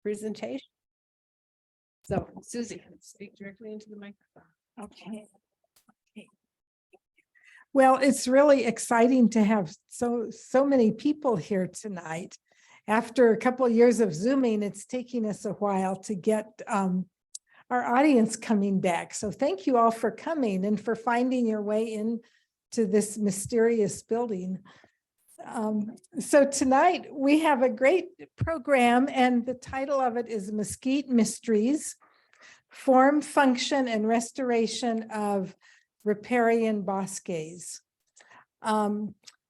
presentation. So Susie, speak directly into the microphone. Okay. Well, it's really exciting to have so many people here tonight. After a couple of years of Zooming, it's taking us a while to get our audience coming back. So thank you all for coming and for finding your way into this mysterious building. So tonight we have a great program, and the title of it is Mesquite Mysteries: Form, Function, and Restoration of Riparian Bosques.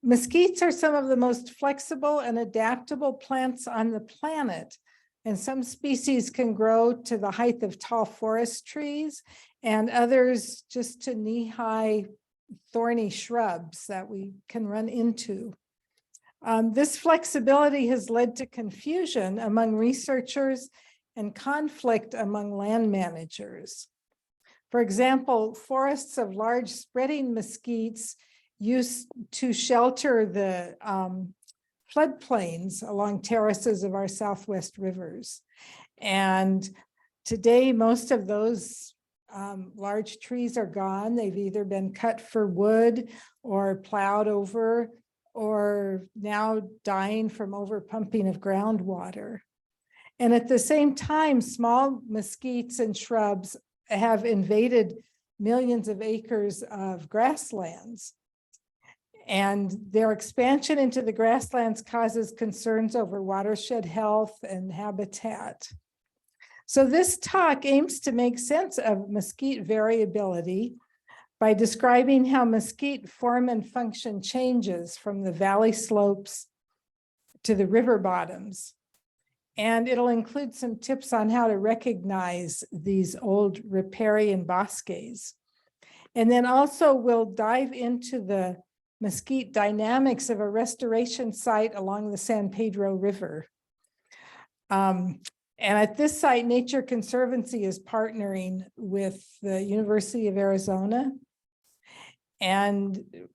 Mesquites are some of the most flexible and adaptable plants on the planet, and some species can grow to the height of tall forest trees, and others just to knee-high thorny shrubs that we can run into. This flexibility has led to confusion among researchers and conflict among land managers. For example, forests of large spreading mesquites used to shelter the floodplains along terraces of our southwest rivers. And today, most of those large trees are gone. They've either been cut for wood or plowed over, or now dying from overpumping of groundwater. And at the same time, small mesquites and shrubs have invaded millions of acres of grasslands. And their expansion into the grasslands causes concerns over watershed health and habitat. So this talk aims to make sense of mesquite variability by describing how mesquite form and function changes from the valley slopes to the river bottoms. And it'll include some tips on how to recognize these old riparian bosques. And then also we'll dive into the mesquite dynamics of a restoration site along the San Pedro River. And at this site, Nature Conservancy is partnering with the University of Arizona. And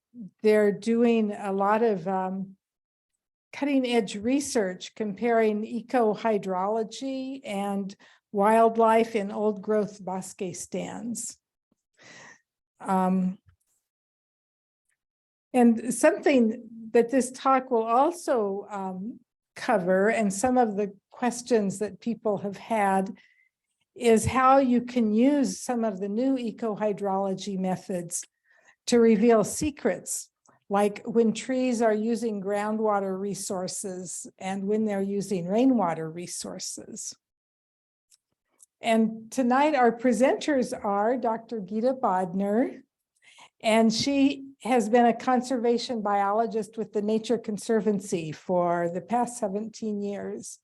they're doing a lot of cutting edge research comparing ecohydrology and wildlife in old growth bosque stands. And something that this talk will also cover, and some of the questions that people have had, is how you can use some of the new ecohydrology methods to reveal secrets, like when trees are using groundwater resources and when they're using rainwater resources. And tonight our presenters are Dr. Gita Bodner, and she has been a conservation biologist with the Nature Conservancy for the past 17 years,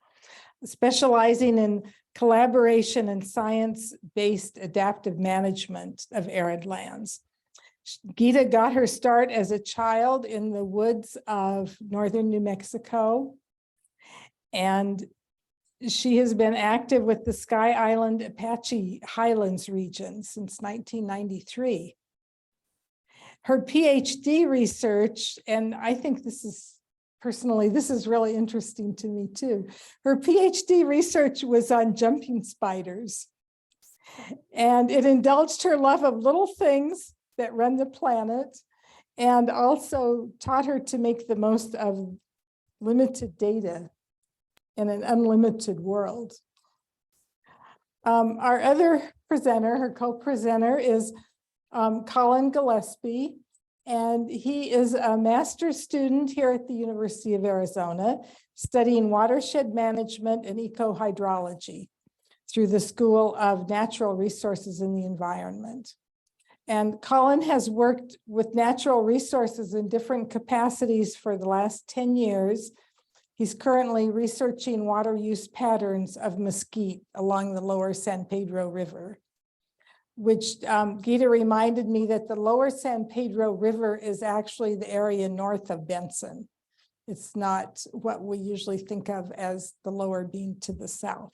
specializing in collaboration and science-based adaptive management of arid lands. Gita got her start as a child in the woods of northern New Mexico, and she has been active with the Sky Island Apache Highlands region since 1993. Her PhD research, and I think this is really interesting to me too. Her PhD research was on jumping spiders, and it indulged her love of little things that run the planet, and also taught her to make the most of limited data in an unlimited world. Our other presenter, her co-presenter, is Collin Gillespie, and he is a master's student here at the University of Arizona, studying watershed management and ecohydrology through the School of Natural Resources and the Environment. And Collin has worked with natural resources in different capacities for the last 10 years. He's currently researching water use patterns of mesquite along the lower San Pedro River, which Gita reminded me that the lower San Pedro River is actually the area north of Benson. It's not what we usually think of as the lower being to the south.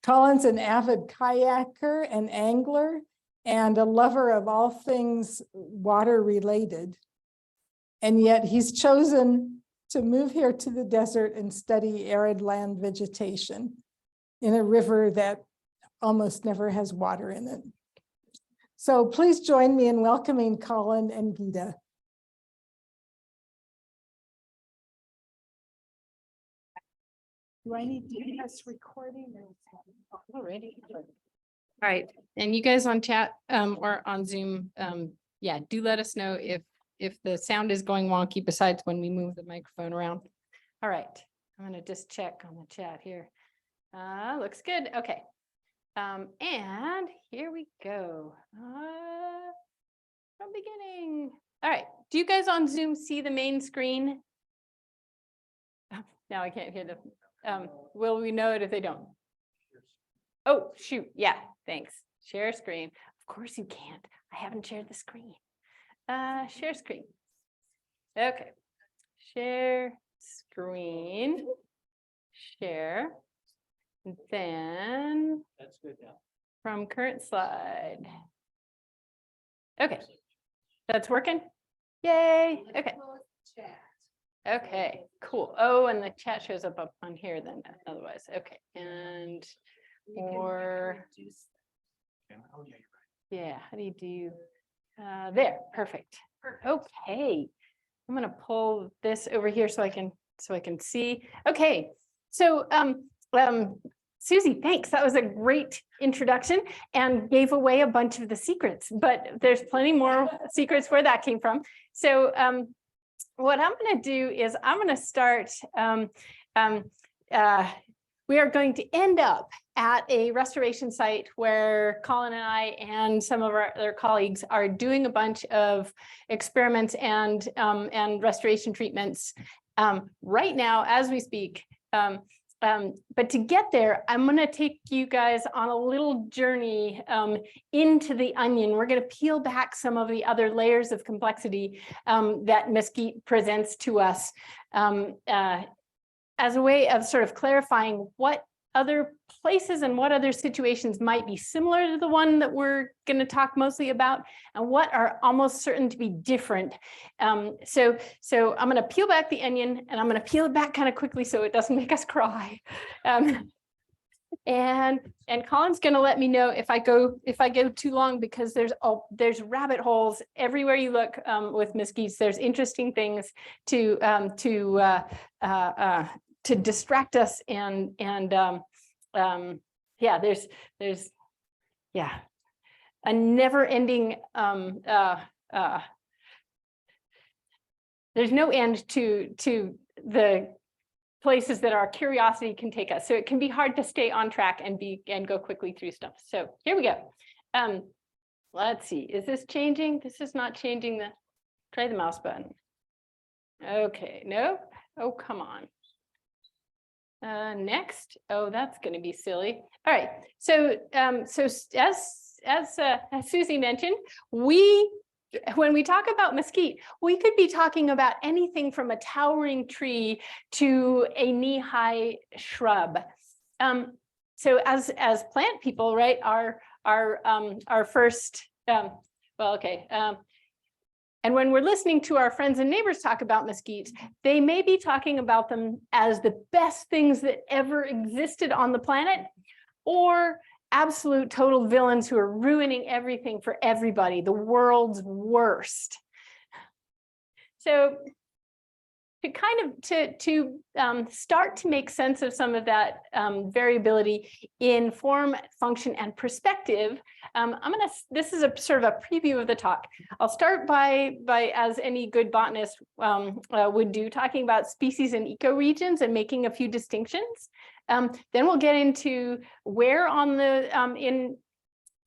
Collin's an avid kayaker and angler, and a lover of all things water related. And yet he's chosen to move here to the desert and study arid land vegetation in a river that almost never has water in it. So please join me in welcoming Collin and Gita. Do I need to do this recording? Already. All right, and you guys on chat or on Zoom, yeah, do let us know if the sound is going wonky besides when we move the microphone around. All right, I'm gonna just check on the chat here. Looks good. Okay. And here we go. From beginning. All right. Do you guys on Zoom see the main screen? Now I can't hear them. Will we know it if they don't? Oh, shoot. Yeah, thanks. Share screen. Of course you can't. I haven't shared the screen. Share screen. Okay. Share screen. Share. Then That's good now. from current slide. Okay, that's working. Yay. Okay. Okay, cool. Oh, and the chat shows up on here then otherwise. Okay, and or yeah, how do you do there? Perfect. Okay, I'm gonna pull this over here so I can see. Okay, so Susie, thanks. That was a great introduction and gave away a bunch of the secrets, but there's plenty more secrets where that came from. So what I'm going to do is I'm going to start, we are going to end up at a restoration site where Collin and I and some of our other colleagues are doing a bunch of experiments and restoration treatments right now as we speak. But to get there, I'm going to take you guys on a little journey into the onion. We're going to peel back some of the other layers of complexity that mesquite presents to us as a way of sort of clarifying what other places and what other situations might be similar to the one that we're going to talk mostly about, and what are almost certain to be different. So I'm going to peel back the onion, and I'm going to peel it back kind of quickly so it doesn't make us cry. And Collin's going to let me know if I go too long, because there's rabbit holes everywhere you look with mesquites. There's interesting things to distract us and yeah, there's a never-ending there's no end to the places that our curiosity can take us. So it can be hard to stay on track and go quickly through stuff. So here we go. Let's see, is this changing? This is not changing try the mouse button. Okay, no, oh, come on. Next, oh, that's going to be silly. All right, so as Susie mentioned, when we talk about mesquite, we could be talking about anything from a towering tree to a knee-high shrub. So as plant people, right, our first well, okay. And when we're listening to our friends and neighbors talk about mesquites, they may be talking about them as the best things that ever existed on the planet, or absolute total villains who are ruining everything for everybody, the world's worst. So to kind of start to make sense of some of that variability in form, function, and perspective, this is a sort of a preview of the talk. I'll start by as any good botanist would do, talking about species and ecoregions and making a few distinctions. Then we'll get into where on the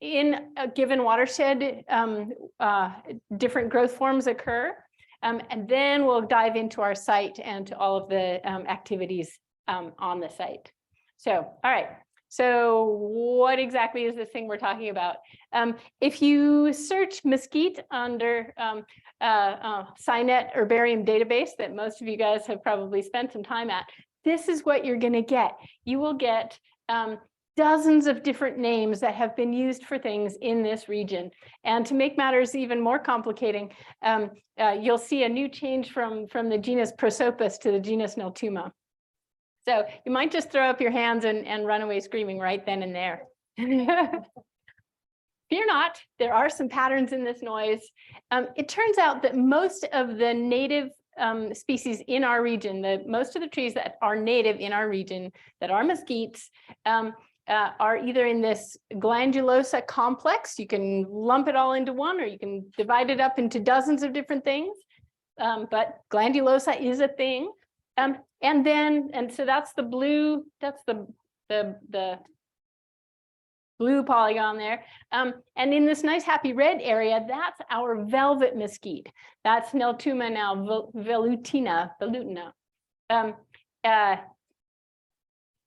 in a given watershed different growth forms occur. And then we'll dive into our site and to all of the activities on the site. So, all right. So what exactly is this thing we're talking about? If you search mesquite under SciNet herbarium database that most of you guys have probably spent some time at, this is what you're going to get. You will get dozens of different names that have been used for things in this region. And to make matters even more complicating, you'll see a new change from the genus Prosopis to the genus Neltuma. So you might just throw up your hands and run away screaming right then and there. Fear not, there are some patterns in this noise. It turns out that most of the native species in our region, most of the trees that are native in our region that are mesquites, are either in this glandulosa complex. You can lump it all into one, or you can divide it up into dozens of different things. But glandulosa is a thing. And so that's the blue, that's the blue polygon there. And in this nice happy red area, that's our velvet mesquite. That's Neltuma now, velutina.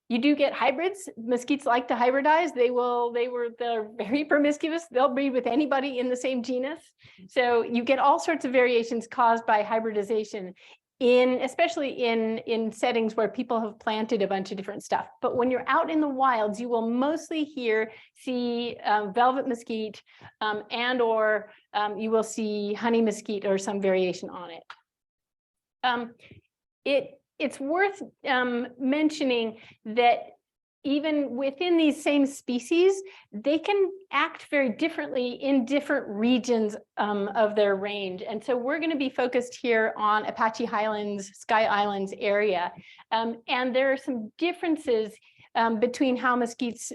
You do get hybrids. Mesquites like to hybridize. They're very promiscuous. They'll breed with anybody in the same genus. So you get all sorts of variations caused by hybridization, especially in settings where people have planted a bunch of different stuff. But when you're out in the wilds, you will mostly see velvet mesquite, or you will see honey mesquite or some variation on it. It's worth mentioning that even within these same species, they can act very differently in different regions of their range. And so we're going to be focused here on Apache Highlands, Sky Islands area. And there are some differences between how mesquites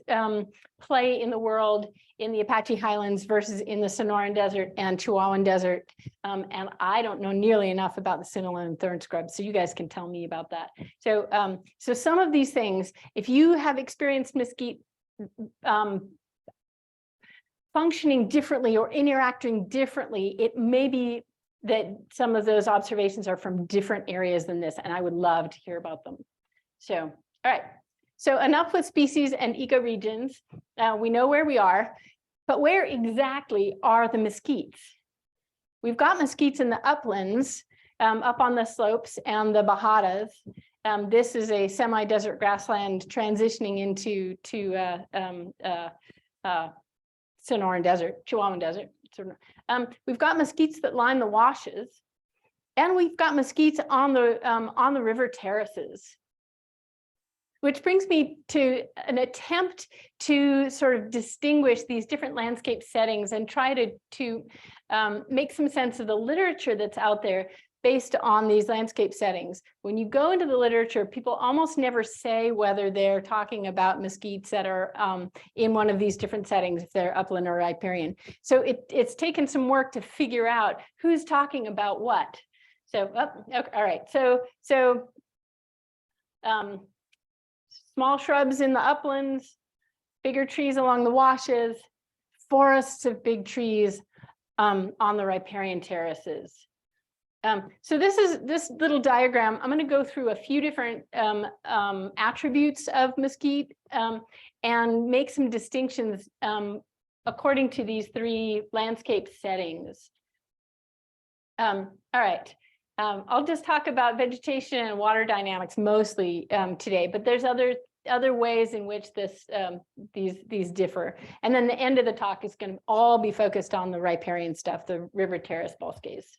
play in the world in the Apache Highlands versus in the Sonoran Desert and Chihuahuan Desert. And I don't know nearly enough about the cinnamon and thorn scrub, so you guys can tell me about that. So, so some of these things, if you have experienced mesquite functioning differently or interacting differently, it may be that some of those observations are from different areas than this, and I would love to hear about them. So, all right. So enough with species and ecoregions. We know where we are, but where exactly are the mesquites? We've got mesquites in the uplands, up on the slopes and the bajadas. This is a semi-desert grassland transitioning into Sonoran Desert, Chihuahuan Desert. We've got mesquites that line the washes, and we've got mesquites on the river terraces. Which brings me to an attempt to sort of distinguish these different landscape settings and try to make some sense of the literature that's out there based on these landscape settings. When you go into the literature, people almost never say whether they're talking about mesquites that are in one of these different settings, if they're upland or riparian. So it's taken some work to figure out who's talking about what. So, okay, all right. So small shrubs in the uplands, bigger trees along the washes, forests of big trees on the riparian terraces. So this little diagram, I'm going to go through a few different attributes of mesquite and make some distinctions according to these three landscape settings. All right. I'll just talk about vegetation and water dynamics mostly today, but there's other ways in which these differ. And then the end of the talk is going to all be focused on the riparian stuff, the river terrace bosques.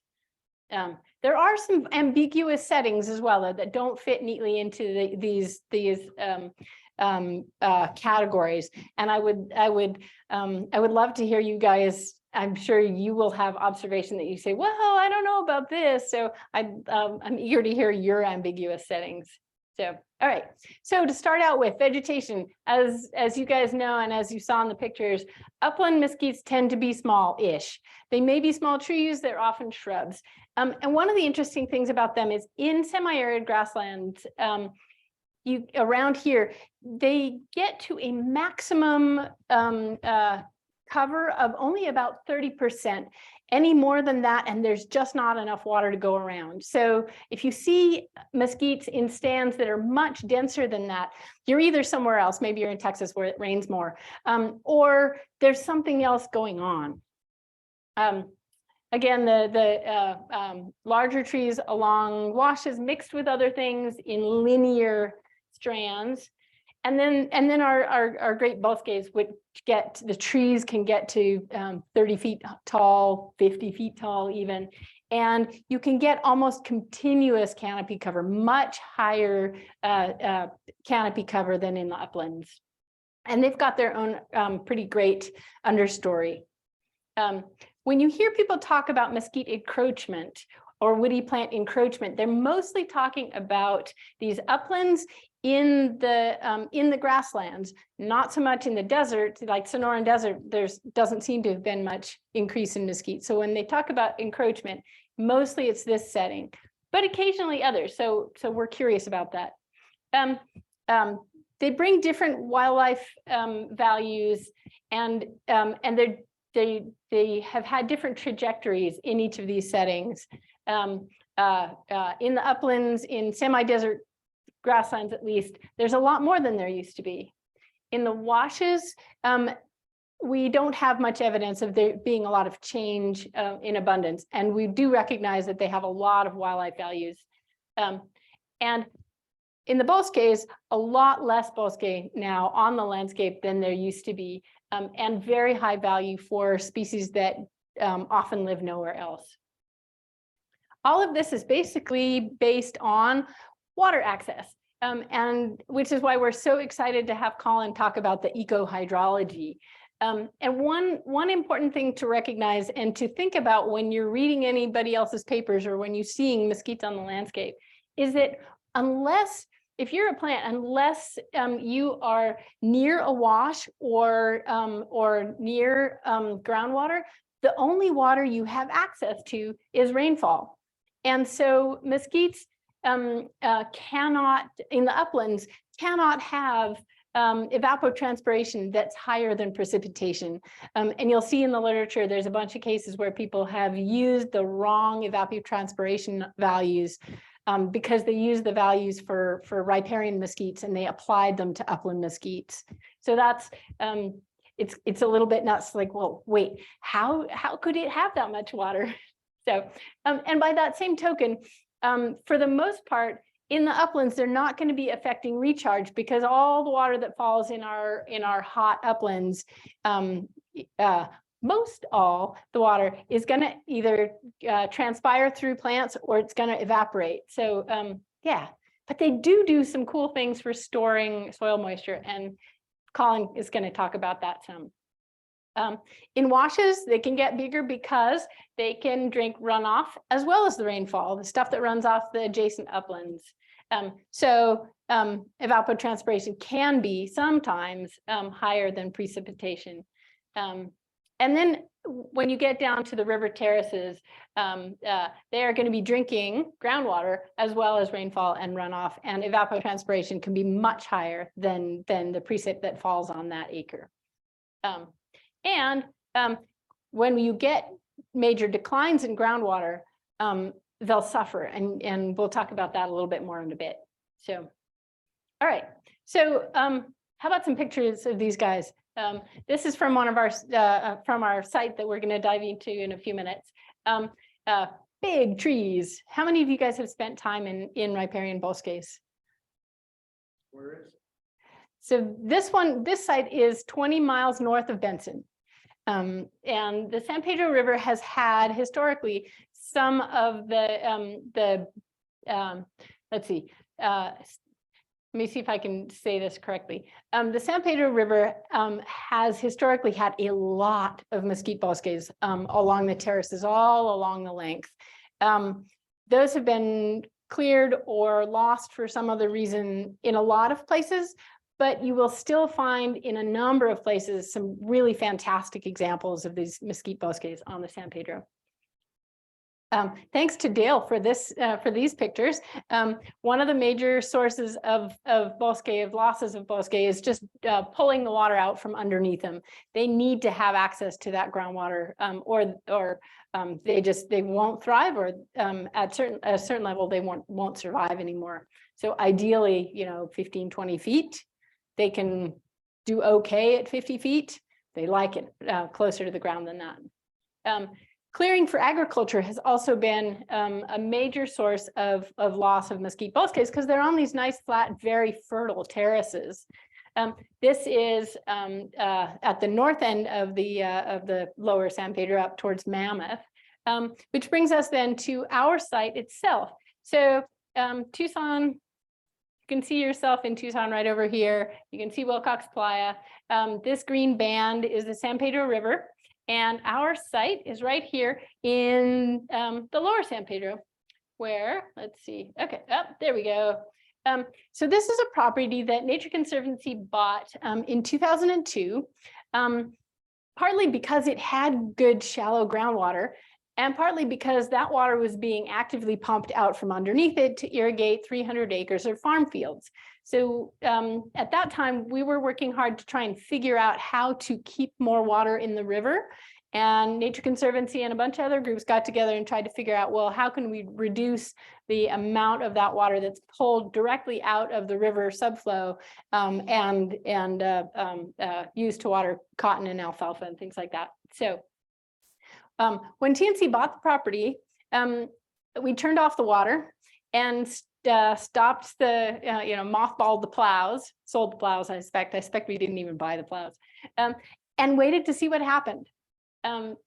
There are some ambiguous settings as well that don't fit neatly into these categories, and I would love to hear you guys. I'm sure you will have observation that you say, well, I don't know about this. So I'm eager to hear your ambiguous settings. So, all right. So to start out with vegetation, as you guys know, and as you saw in the pictures, upland mesquites tend to be small-ish. They may be small trees, they're often shrubs. And one of the interesting things about them is in semi-arid grasslands, around here, they get to a maximum cover of only about 30%. Any more than that, and there's just not enough water to go around. So if you see mesquites in stands that are much denser than that, you're either somewhere else, maybe you're in Texas where it rains more, or there's something else going on. Again, the larger trees along washes mixed with other things in linear strands. And then our great bosques would get, the trees can get to 30 feet tall, 50 feet tall even. And you can get almost continuous canopy cover, much higher canopy cover than in the uplands. And they've got their own pretty great understory. When you hear people talk about mesquite encroachment or woody plant encroachment, they're mostly talking about these uplands in the grasslands, not so much in the desert. Like Sonoran Desert, doesn't seem to have been much increase in mesquite. So when they talk about encroachment, mostly it's this setting, but occasionally others. So we're curious about that. They bring different wildlife values, and they have had different trajectories in each of these settings. In the uplands, in semi-desert grasslands at least, there's a lot more than there used to be. In the washes, we don't have much evidence of there being a lot of change in abundance, and we do recognize that they have a lot of wildlife values. And in the bosques, a lot less bosque now on the landscape than there used to be, and very high value for species that often live nowhere else. All of this is basically based on water access, and which is why we're so excited to have Collin talk about the ecohydrology. And one important thing to recognize and to think about when you're reading anybody else's papers or when you're seeing mesquites on the landscape is that if you're a plant, unless you are near a wash or near groundwater, the only water you have access to is rainfall. And so mesquites cannot, in the uplands, cannot have evapotranspiration that's higher than precipitation. And you'll see in the literature, there's a bunch of cases where people have used the wrong evapotranspiration values because they used the values for riparian mesquites and they applied them to upland mesquites. So that's, it's a little bit nuts, like, well, wait, how could it have that much water? So, and by that same token, for the most part, in the uplands, they're not going to be affecting recharge because all the water that falls in our hot uplands, most all the water is going to either transpire through plants or it's going to evaporate. So yeah, but they do some cool things for storing soil moisture, and Collin is going to talk about that some. In washes, they can get bigger because they can drink runoff as well as the rainfall, the stuff that runs off the adjacent uplands. So evapotranspiration can be sometimes higher than precipitation. And then when you get down to the river terraces, they are going to be drinking groundwater as well as rainfall and runoff, and evapotranspiration can be much higher than the precip that falls on that acre. And when you get major declines in groundwater, they'll suffer, and we'll talk about that a little bit more in a bit. So, all right. So, how about some pictures of these guys? This is from one of our from our site that we're going to dive into in a few minutes. Big trees. How many of you guys have spent time in riparian bosques? Where is it? So this site is 20 miles north of Benson. And the San Pedro River has had historically some of the let's see, let me see if I can say this correctly. The San Pedro River has historically had a lot of mesquite bosques along the terraces, all along the length. Those have been cleared or lost for some other reason in a lot of places, but you will still find in a number of places some really fantastic examples of these mesquite bosques on the San Pedro. Thanks to Dale for this, for these pictures. One of the major sources of losses of bosque is just pulling the water out from underneath them. They need to have access to that groundwater, or they won't thrive, or at a certain level they won't survive anymore. So ideally, 15, 20 feet. They can do okay at 50 feet. They like it closer to the ground than that. Clearing for agriculture has also been a major source of loss of mesquite bosques because they're on these nice, flat, very fertile terraces. This is at the north end of the lower San Pedro up towards Mammoth, which brings us then to our site itself. So Tucson, you can see yourself in Tucson right over here. You can see Wilcox Playa. This green band is the San Pedro River, and our site is right here in the lower San Pedro, where, let's see, okay, there we go. So this is a property that Nature Conservancy bought in 2002, partly because it had good shallow groundwater, and partly because that water was being actively pumped out from underneath it to irrigate 300 acres of farm fields. So at that time, we were working hard to try and figure out how to keep more water in the river. And Nature Conservancy and a bunch of other groups got together and tried to figure out, well, how can we reduce the amount of that water that's pulled directly out of the river subflow and used to water cotton and alfalfa and things like that. So when TNC bought the property, we turned off the water and stopped the, mothballed the plows, sold the plows, I suspect we didn't even buy the plows, and waited to see what happened. And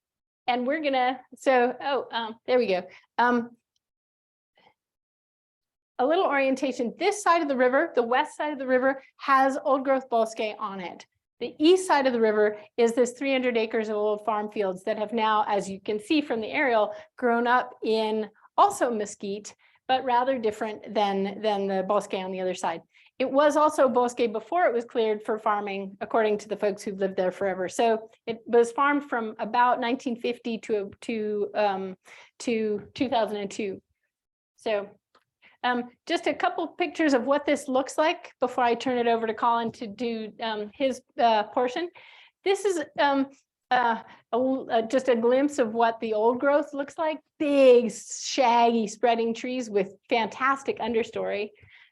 we're gonna, there we go. A little orientation. This side of the river, the west side of the river, has old growth bosque on it. The east side of the river is this 300 acres of old farm fields that have now, as you can see from the aerial, grown up in also mesquite, but rather different than the bosque on the other side. It was also bosque before it was cleared for farming, according to the folks who've lived there forever. So it was farmed from about 1950 to 2002. So just a couple pictures of what this looks like before I turn it over to Collin to do his portion. This is just a glimpse of what the old growth looks like. Big, shaggy, spreading trees with fantastic understory.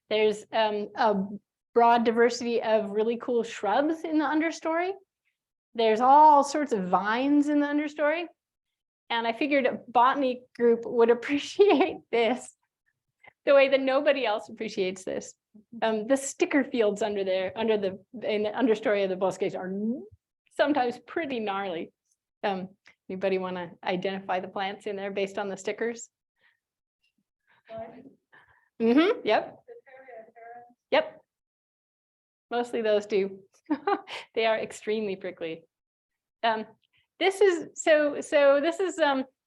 There's a broad diversity of really cool shrubs in the understory. There's all sorts of vines in the understory. And I figured a botany group would appreciate this the way that nobody else appreciates this. The sticker fields under there, in the understory of the bosques are sometimes pretty gnarly. Anybody want to identify the plants in there based on the stickers? Mm-hmm, yep. Yep. Mostly those two. They are extremely prickly. This is this is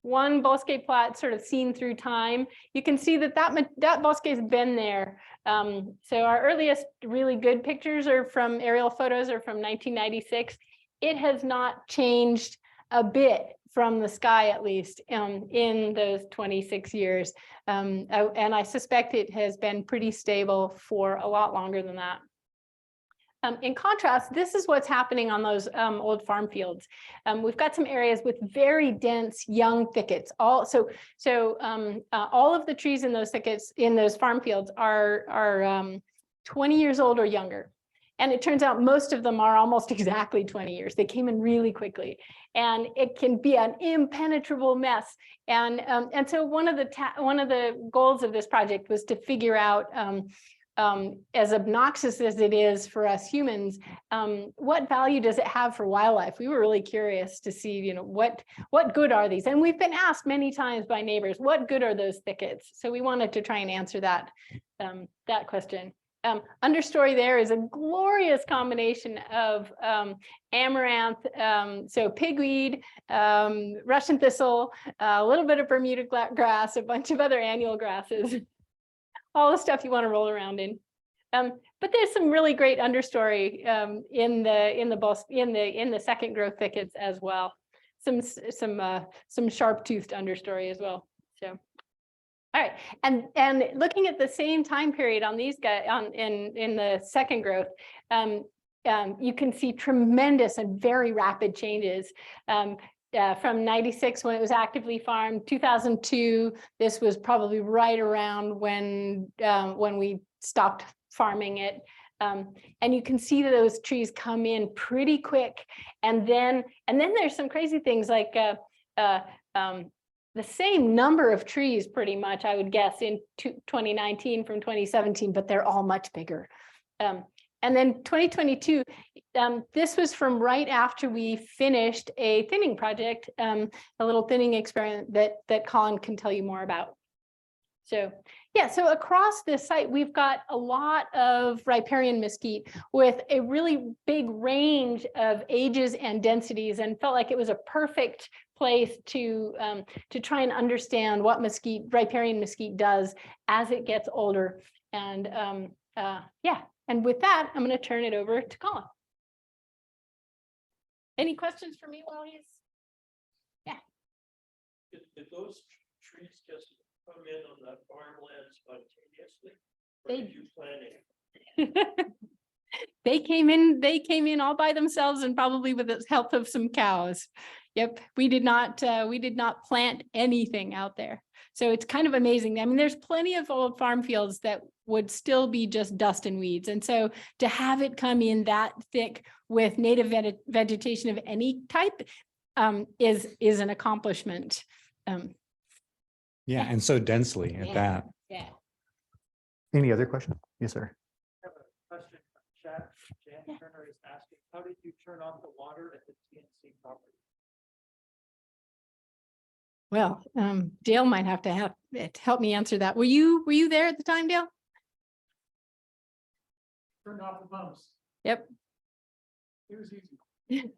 one bosque plot sort of seen through time. You can see that that bosque has been there. So our earliest really good pictures are from aerial photos are from 1996. It has not changed a bit from the sky, at least in those 26 years. And I suspect it has been pretty stable for a lot longer than that. In contrast, this is what's happening on those old farm fields. We've got some areas with very dense young thickets. All of the trees in those thickets in those farm fields are 20 years old or younger. And it turns out most of them are almost exactly 20 years. They came in really quickly, and it can be an impenetrable mess. And so one of the goals of this project was to figure out, as obnoxious as it is for us humans, what value does it have for wildlife? We were really curious to see, what good are these? And we've been asked many times by neighbors, what good are those thickets? So we wanted to try and answer that question. Understory there is a glorious combination of amaranth, so pigweed, Russian thistle, a little bit of Bermuda grass, a bunch of other annual grasses, all the stuff you want to roll around in. But there's some really great understory in the second growth thickets as well. Some sharp-toothed understory as well. So. All right, and looking at the same time period on these guys in the second growth, you can see tremendous and very rapid changes. From 96 when it was actively farmed, 2002, this was probably right around when we stopped farming it. And you can see that those trees come in pretty quick, and then there's some crazy things like the same number of trees pretty much, I would guess, in 2019 from 2017, but they're all much bigger. And then 2022, this was from right after we finished a thinning project, a little thinning experiment that Collin can tell you more about. So yeah, so across this site, we've got a lot of riparian mesquite with a really big range of ages and densities, and felt like it was a perfect place to try and understand what riparian mesquite does as it gets older. And yeah, and with that, I'm going to turn it over to Collin. Any questions for me while he's? Yeah. Did those trees just come in on that farmland spontaneously? Or They- did you plant it? They came in all by themselves, and probably with the help of some cows. Yep, we did not plant anything out there. So it's kind of amazing. I mean, there's plenty of old farm fields that would still be just dust and weeds. And so to have it come in that thick with native vegetation of any type is an accomplishment. Yeah, and so densely at Yeah. that. Yeah. Any other questions? Yes, sir. I have a question from chat. Jan Turner is asking, how did you turn off the water at the TNC property? Well, Dale might have to help me answer that. Were you there at the time, Dale? Turned off the pumps. Yep. It was easy.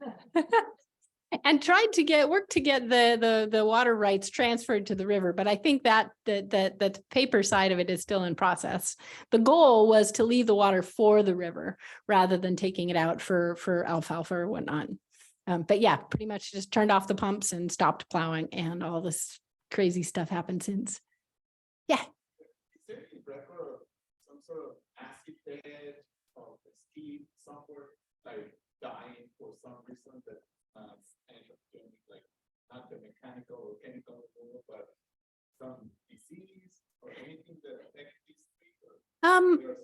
And tried to work to get the water rights transferred to the river, but I think that the paper side of it is still in process. The goal was to leave the water for the river rather than taking it out for alfalfa or whatnot. But yeah, pretty much just turned off the pumps and stopped plowing, and all this crazy stuff happened since. Yeah. Is there any record of some sort of acid bed or mesquite somewhere like dying for some reason that end up doing like not the mechanical or chemical removal, but some disease or anything that affects these trees?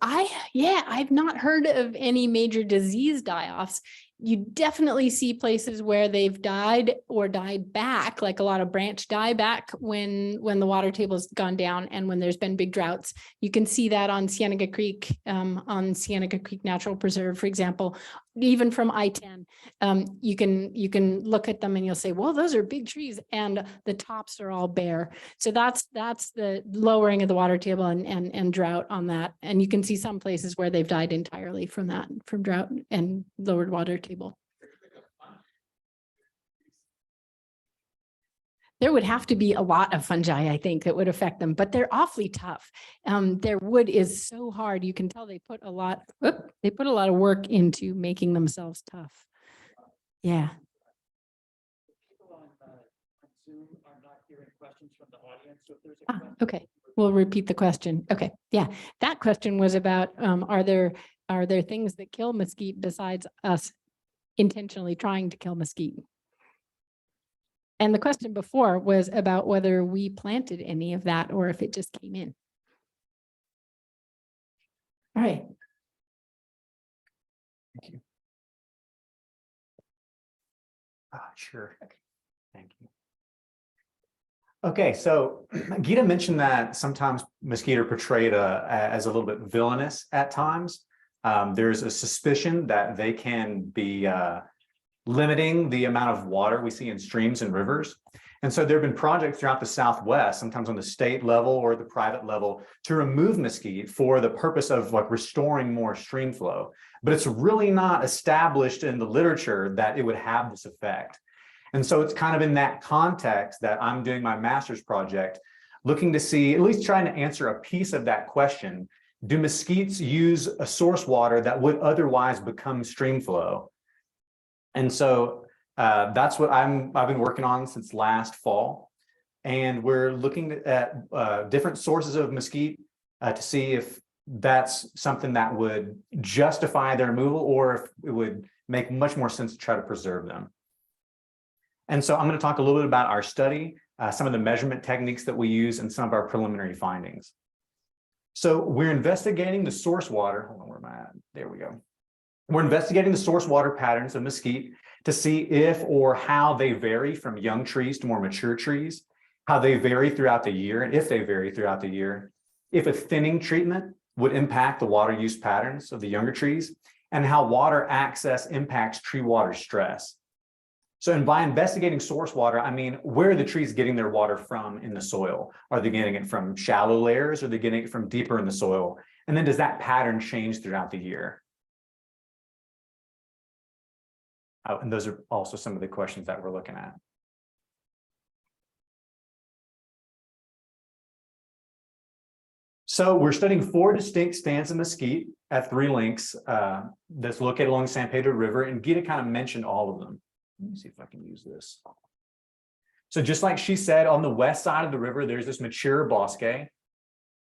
I've not heard of any major disease die-offs. You definitely see places where they've died or died back, like a lot of branch dieback when the water table's gone down and when there's been big droughts. You can see that on Cienega Creek Natural Preserve, for example. Even from I-10, you can look at them and you'll say, well, those are big trees, and the tops are all bare. So that's the lowering of the water table and drought on that. And you can see some places where they've died entirely from drought and lowered water table. There would have to be a lot of fungi, I think, that would affect them, but they're awfully tough. Their wood is so hard. You can tell they put a lot of work into making themselves tough. Yeah. People on Zoom are not hearing questions from the audience. So if there's a question, Okay. We'll repeat the question. Okay. Yeah. That question was about, are there things that kill mesquite besides us intentionally trying to kill mesquite? And the question before was about whether we planted any of that or if it just came in. All right. Thank you. Sure. Thank you. Okay, so Gita mentioned that sometimes mesquite are portrayed as a little bit villainous at times. There's a suspicion that they can be limiting the amount of water we see in streams and rivers. And so there have been projects throughout the Southwest, sometimes on the state level or the private level, to remove mesquite for the purpose of like restoring more stream flow. But it's really not established in the literature that it would have this effect. And so it's kind of in that context that I'm doing my master's project, looking to see, at least trying to answer a piece of that question. Do mesquites use a source water that would otherwise become stream flow? And so that's what I've been working on since last fall. And we're looking at different sources of mesquite to see if that's something that would justify their removal or if it would make much more sense to try to preserve them. And so I'm going to talk a little bit about our study, some of the measurement techniques that we use, and some of our preliminary findings. So we're investigating the source water. Hold on, where am I at? There we go. We're investigating the source water patterns of mesquite to see if or how they vary from young trees to more mature trees, how they vary throughout the year, and if they vary throughout the year, if a thinning treatment would impact the water use patterns of the younger trees and how water access impacts tree water stress. So, and by investigating source water, I mean, where are the trees getting their water from in the soil? Are they getting it from shallow layers? Or are they getting it from deeper in the soil? And then does that pattern change throughout the year? Oh, and those are also some of the questions that we're looking at. So we're studying 4 distinct stands of mesquite at 3 links that's located along the San Pedro River, and Gita kind of mentioned all of them. Let me see if I can use this. So just like she said, on the west side of the river, there's this mature bosque.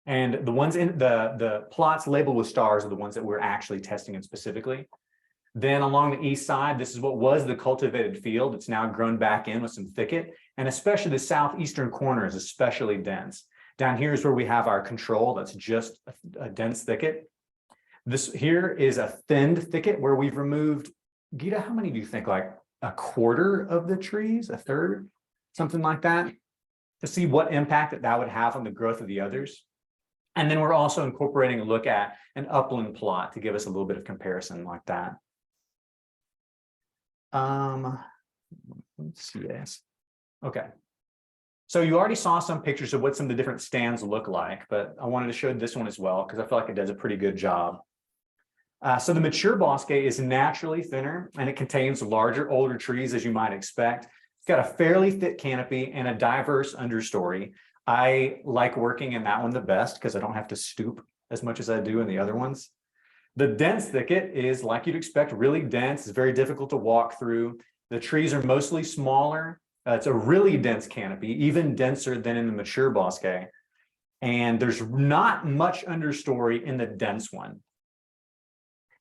And the ones in the plots labeled with stars are the ones that we're actually testing in specifically. Then along the east side, this is what was the cultivated field. It's now grown back in with some thicket, and especially the southeastern corner is especially dense. Down here is where we have our control. That's just a dense thicket. This here is a thinned thicket where we've removed, Gita, how many do you think? Like a quarter of the trees, a third, something like that, to see what impact that would have on the growth of the others. And then we're also incorporating a look at an upland plot to give us a little bit of comparison like that. Let's see this. Okay. So you already saw some pictures of what some of the different stands look like, but I wanted to show this one as well because I feel like it does a pretty good job. So the mature bosque is naturally thinner and it contains larger, older trees as you might expect. It's got a fairly thick canopy and a diverse understory. I like working in that one the best because I don't have to stoop as much as I do in the other ones. The dense thicket is, like you'd expect, really dense. It's very difficult to walk through. The trees are mostly smaller. It's a really dense canopy, even denser than in the mature bosque. And there's not much understory in the dense one.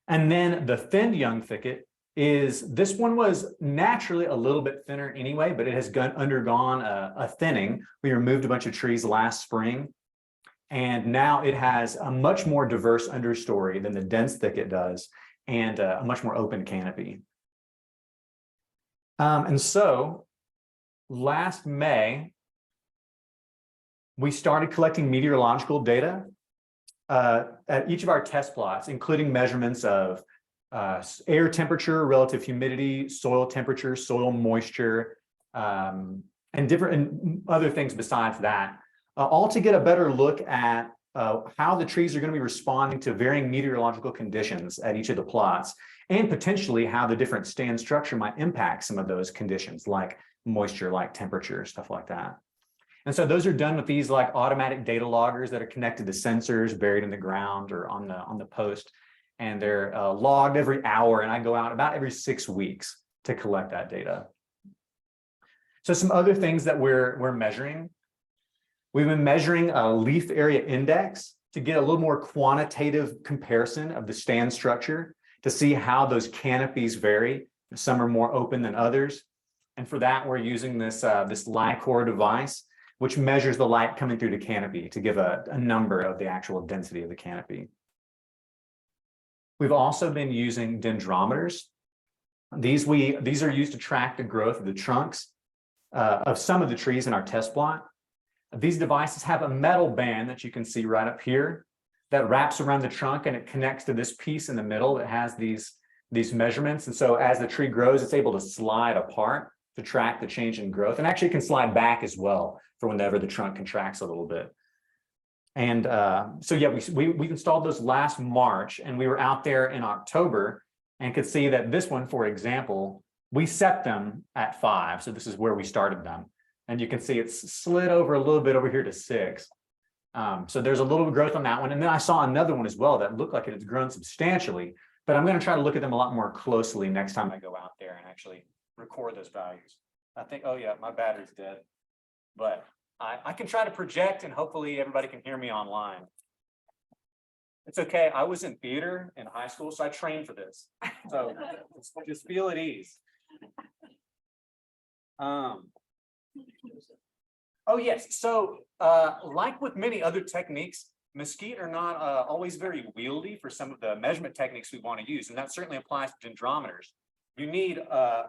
And then the thinned young thicket is, this one was naturally a little bit thinner anyway, but it has undergone a thinning. We removed a bunch of trees last spring, and now it has a much more diverse understory than the dense thicket does, and a much more open canopy. And so last May, we started collecting meteorological data at each of our test plots, including measurements of air temperature, relative humidity, soil temperature, soil moisture, and other things besides that, all to get a better look at how the trees are going to be responding to varying meteorological conditions at each of the plots, and potentially how the different stand structure might impact some of those conditions, like moisture, like temperature, stuff like that. And so those are done with these like automatic data loggers that are connected to sensors buried in the ground or on the post. And they're logged every hour, and I go out about every 6 weeks to collect that data. So some other things that we're measuring. We've been measuring a leaf area index to get a little more quantitative comparison of the stand structure to see how those canopies vary. Some are more open than others. And for that, we're using this LICOR device, which measures the light coming through the canopy to give a number of the actual density of the canopy. We've also been using dendrometers. These are used to track the growth of the trunks of some of the trees in our test plot. These devices have a metal band that you can see right up here that wraps around the trunk, and it connects to this piece in the middle that has these measurements. And so as the tree grows, it's able to slide apart to track the change in growth, and actually can slide back as well for whenever the trunk contracts a little bit. And so yeah, we installed those last March, and we were out there in October and could see that this one, for example, we set them at 5. So this is where we started them. And you can see it's slid over a little bit over here to 6. So there's a little bit of growth on that one. And then I saw another one as well that looked like it has grown substantially, but I'm going to try to look at them a lot more closely next time I go out there and actually record those values. I think, oh yeah, my battery's dead, but I can try to project, and hopefully everybody can hear me online. It's okay. I was in theater in high school, so I trained for this. So just feel at ease. Oh yes. So like with many other techniques, mesquite are not always very wieldy for some of the measurement techniques we want to use, and that certainly applies to dendrometers. You need a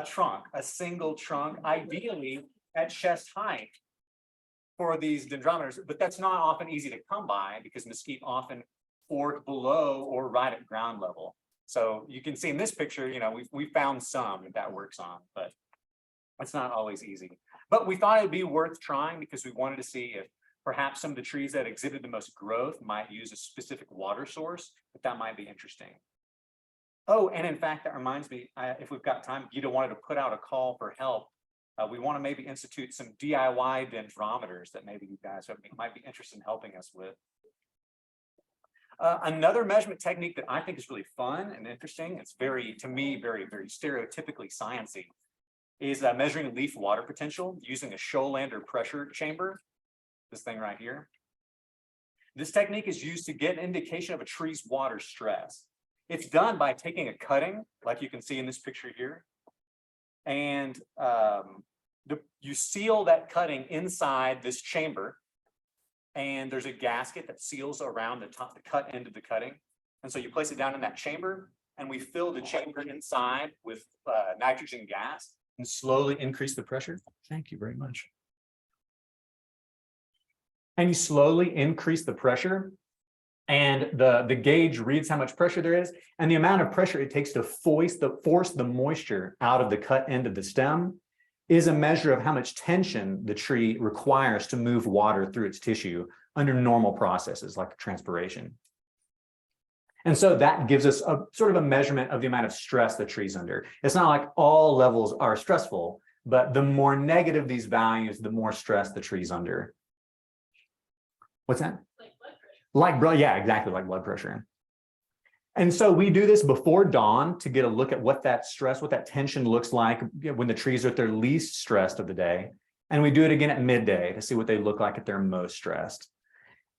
trunk, a single trunk, ideally at chest height, for these dendrometers, but that's not often easy to come by because mesquite often fork below or right at ground level. So you can see in this picture, you know, we found some that works on, but it's not always easy. But we thought it'd be worth trying because we wanted to see if perhaps some of the trees that exhibit the most growth might use a specific water source, but that might be interesting. Oh, and in fact, that reminds me, if we've got time, Gita wanted to put out a call for help. We want to maybe institute some DIY dendrometers that maybe you guys might be interested in helping us with. Another measurement technique that I think is really fun and interesting, it's very, to me, very, very stereotypically sciencey, is measuring leaf water potential using a Scholander pressure chamber, this thing right here. This technique is used to get an indication of a tree's water stress. It's done by taking a cutting, like you can see in this picture here, and you seal that cutting inside this chamber, and there's a gasket that seals around the cut end of the cutting. And so you place it down in that chamber, and we fill the chamber inside with nitrogen gas and slowly increase the pressure. Thank you very much. And you slowly increase the pressure, and the gauge reads how much pressure there is, and the amount of pressure it takes to force the moisture out of the cut end of the stem is a measure of how much tension the tree requires to move water through its tissue under normal processes like transpiration. And so that gives us a sort of a measurement of the amount of stress the tree's under. It's not like all levels are stressful, but the more negative these values, the more stress the tree's under. What's that? Like blood pressure. Yeah, exactly, like blood pressure. And so we do this before dawn to get a look at what that stress, what that tension looks like when the trees are at their least stressed of the day. And we do it again at midday to see what they look like at their most stressed.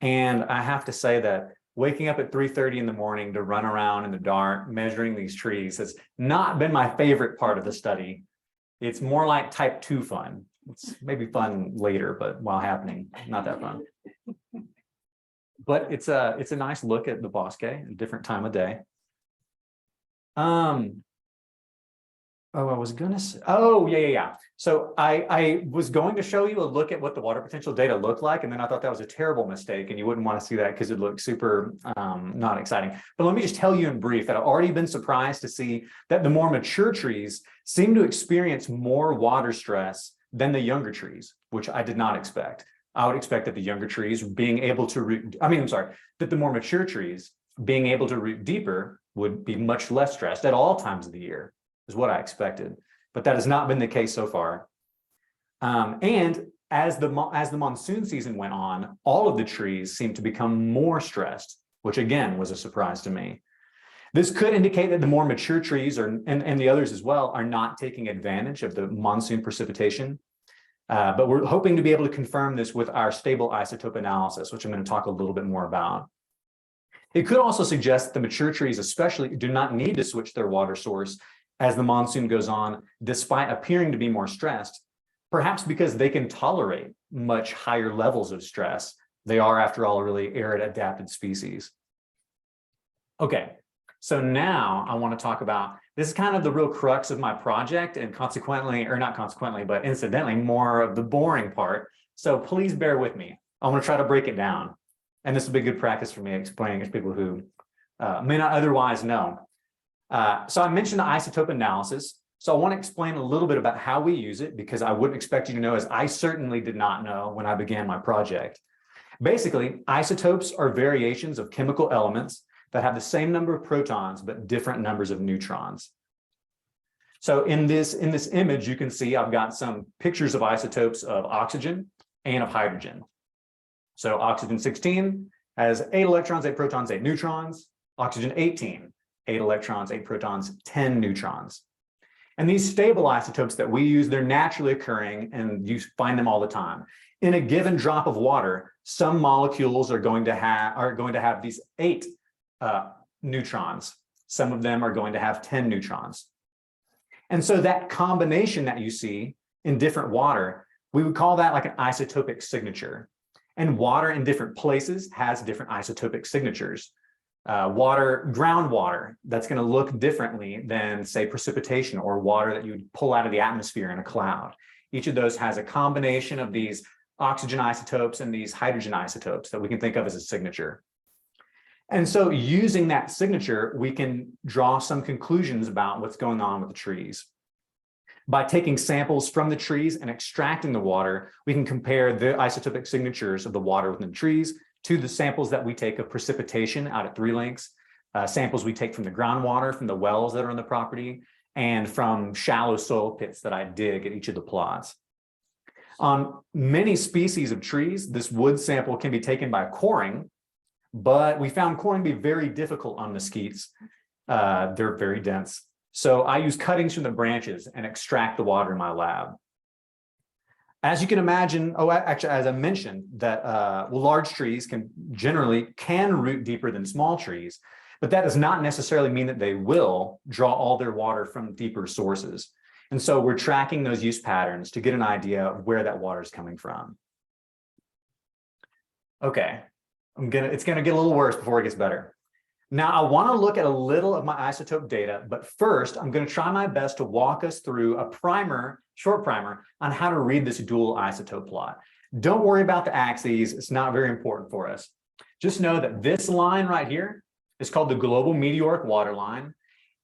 And I have to say that waking up at 3:30 in the morning to run around in the dark, measuring these trees has not been my favorite part of the study. It's more like type 2 fun. It's maybe fun later, but while happening, not that fun. But it's a nice look at the bosque, a different time of day. Oh, I was gonna say, oh, yeah. So I was going to show you a look at what the water potential data looked like, and then I thought that was a terrible mistake, and you wouldn't want to see that because it looked super not exciting. But let me just tell you in brief that I've already been surprised to see that the more mature trees seem to experience more water stress than the younger trees, which I did not expect. I would expect that the younger trees being able to root, that the more mature trees being able to root deeper would be much less stressed at all times of the year, is what I expected. But that has not been the case so far. And as the monsoon season went on, all of the trees seemed to become more stressed, which again was a surprise to me. This could indicate that the more mature trees and the others as well are not taking advantage of the monsoon precipitation. But we're hoping to be able to confirm this with our stable isotope analysis, which I'm going to talk a little bit more about. It could also suggest that the mature trees especially do not need to switch their water source as the monsoon goes on, despite appearing to be more stressed, perhaps because they can tolerate much higher levels of stress. They are, after all, a really arid adapted species. Okay, so now I want to talk about, this is kind of the real crux of my project, and consequently, or not consequently, but incidentally, more of the boring part. So please bear with me. I want to try to break it down. And this will be good practice for me explaining it to people who may not otherwise know. So I mentioned the isotope analysis. So I want to explain a little bit about how we use it, because I wouldn't expect you to know, as I certainly did not know when I began my project. Basically, isotopes are variations of chemical elements that have the same number of protons, but different numbers of neutrons. So in this image, you can see I've got some pictures of isotopes of oxygen and of hydrogen. So oxygen 16 has 8 electrons, 8 protons, 8 neutrons. Oxygen 18, 8 electrons, 8 protons, 10 neutrons. And these stable isotopes that we use, they're naturally occurring, and you find them all the time. In a given drop of water, some molecules are going to have these 8 neutrons. Some of them are going to have 10 neutrons. And so that combination that you see in different water, we would call that like an isotopic signature. And water in different places has different isotopic signatures. Groundwater, that's going to look differently than, say, precipitation or water that you would pull out of the atmosphere in a cloud. Each of those has a combination of these oxygen isotopes and these hydrogen isotopes that we can think of as a signature. And so using that signature, we can draw some conclusions about what's going on with the trees. By taking samples from the trees and extracting the water, we can compare the isotopic signatures of the water within the trees to the samples that we take of precipitation out at 3 links, samples we take from the groundwater, from the wells that are on the property, and from shallow soil pits that I dig at each of the plots. On many species of trees, this wood sample can be taken by coring, but we found coring to be very difficult on mesquites. They're very dense. So I use cuttings from the branches and extract the water in my lab. As you can imagine, actually, as I mentioned, that large trees can root deeper than small trees, but that does not necessarily mean that they will draw all their water from deeper sources. And so we're tracking those use patterns to get an idea of where that water is coming from. Okay, it's gonna get a little worse before it gets better. Now, I want to look at a little of my isotope data, but first, I'm going to try my best to walk us through a short primer on how to read this dual isotope plot. Don't worry about the axes. It's not very important for us. Just know that this line right here is called the global meteoric water line,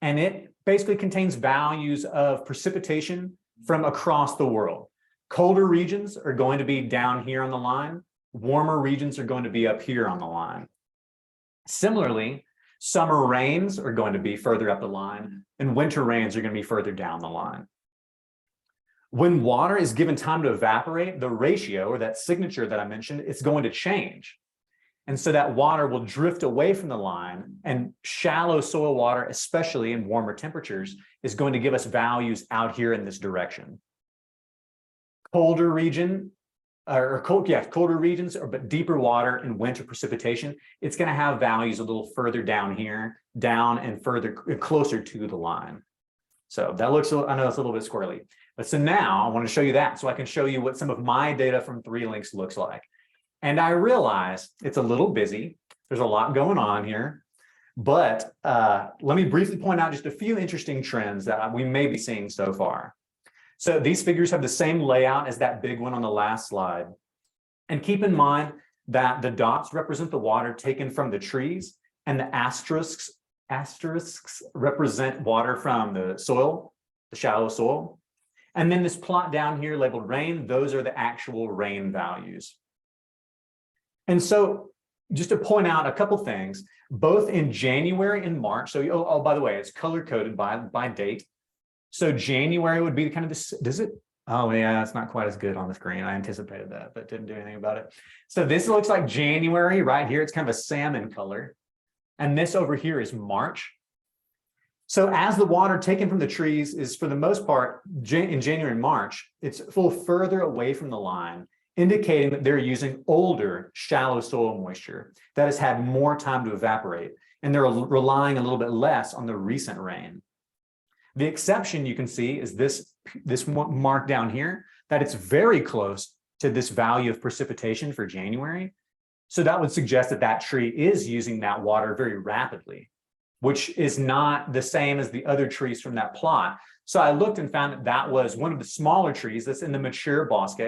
and it basically contains values of precipitation from across the world. Colder regions are going to be down here on the line. Warmer regions are going to be up here on the line. Similarly, summer rains are going to be further up the line, and winter rains are going to be further down the line. When water is given time to evaporate, the ratio, or that signature that I mentioned, it's going to change. And so that water will drift away from the line, and shallow soil water, especially in warmer temperatures, is going to give us values out here in this direction. Colder regions, but deeper water and winter precipitation, it's going to have values a little further down here, down and further closer to the line. So that looks, I know it's a little bit squirrely, but so now I want to show you that so I can show you what some of my data from 3 links looks like. And I realize it's a little busy. There's a lot going on here, but let me briefly point out just a few interesting trends that we may be seeing so far. So these figures have the same layout as that big one on the last slide. And keep in mind that the dots represent the water taken from the trees, and the asterisks represent water from the soil, the shallow soil. And then this plot down here labeled rain, those are the actual rain values. And so just to point out a couple things, both in January and March, so by the way, it's color coded by date. So January would be kind of this, does it? Oh yeah, it's not quite as good on the screen. I anticipated that, but didn't do anything about it. So this looks like January right here. It's kind of a salmon color. And this over here is March. So as the water taken from the trees is for the most part, in January and March, it's a little further away from the line, indicating that they're using older shallow soil moisture that has had more time to evaporate. And they're relying a little bit less on the recent rain. The exception you can see is this mark down here, that it's very close to this value of precipitation for January. So that would suggest that that tree is using that water very rapidly, which is not the same as the other trees from that plot. So I looked and found that that was one of the smaller trees that's in the mature bosque.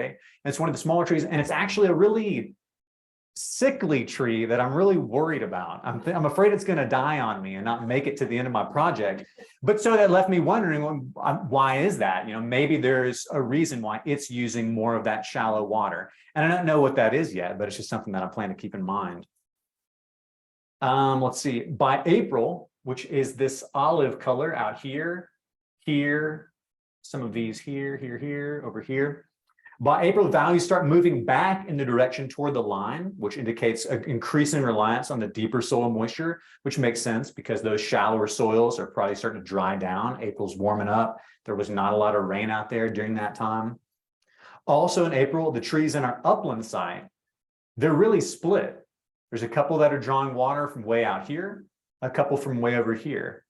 It's one of the smaller trees, and it's actually a really sickly tree that I'm really worried about. I'm afraid it's going to die on me and not make it to the end of my project. But so that left me wondering, why is that? You know, maybe there's a reason why it's using more of that shallow water. And I don't know what that is yet, but it's just something that I plan to keep in mind. Let's see, by April, which is this olive color out here, here, some of these here, over here. By April, values start moving back in the direction toward the line, which indicates an increasing reliance on the deeper soil moisture, which makes sense because those shallower soils are probably starting to dry down. April's warming up. There was not a lot of rain out there during that time. Also in April, the trees in our upland site, they're really split. There's a couple that are drawing water from way out here, a couple from way over here.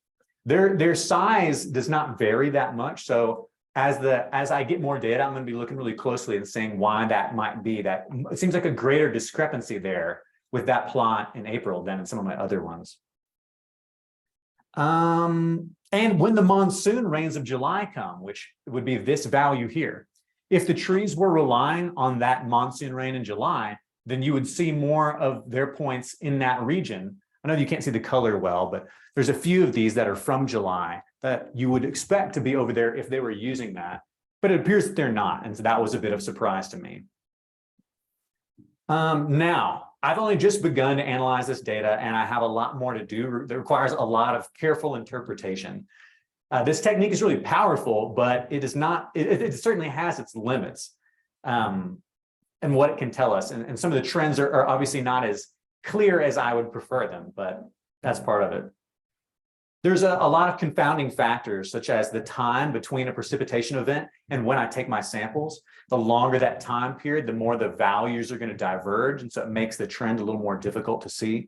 Their size does not vary that much. So as I get more data, I'm going to be looking really closely and seeing why that might be. That it seems like a greater discrepancy there with that plot in April than in some of my other ones. And when the monsoon rains of July come, which would be this value here, If the trees were relying on that monsoon rain in July, then you would see more of their points in that region. I know you can't see the color well, but there's a few of these that are from July that you would expect to be over there if they were using that, but it appears that they're not. And so that was a bit of a surprise to me. Now, I've only just begun to analyze this data, and I have a lot more to do that requires a lot of careful interpretation. This technique is really powerful, but it is not, it certainly has its limits and what it can tell us. And some of the trends are obviously not as clear as I would prefer them, but that's part of it. There's a lot of confounding factors, such as the time between a precipitation event and when I take my samples. The longer that time period, the more the values are going to diverge. And so it makes the trend a little more difficult to see.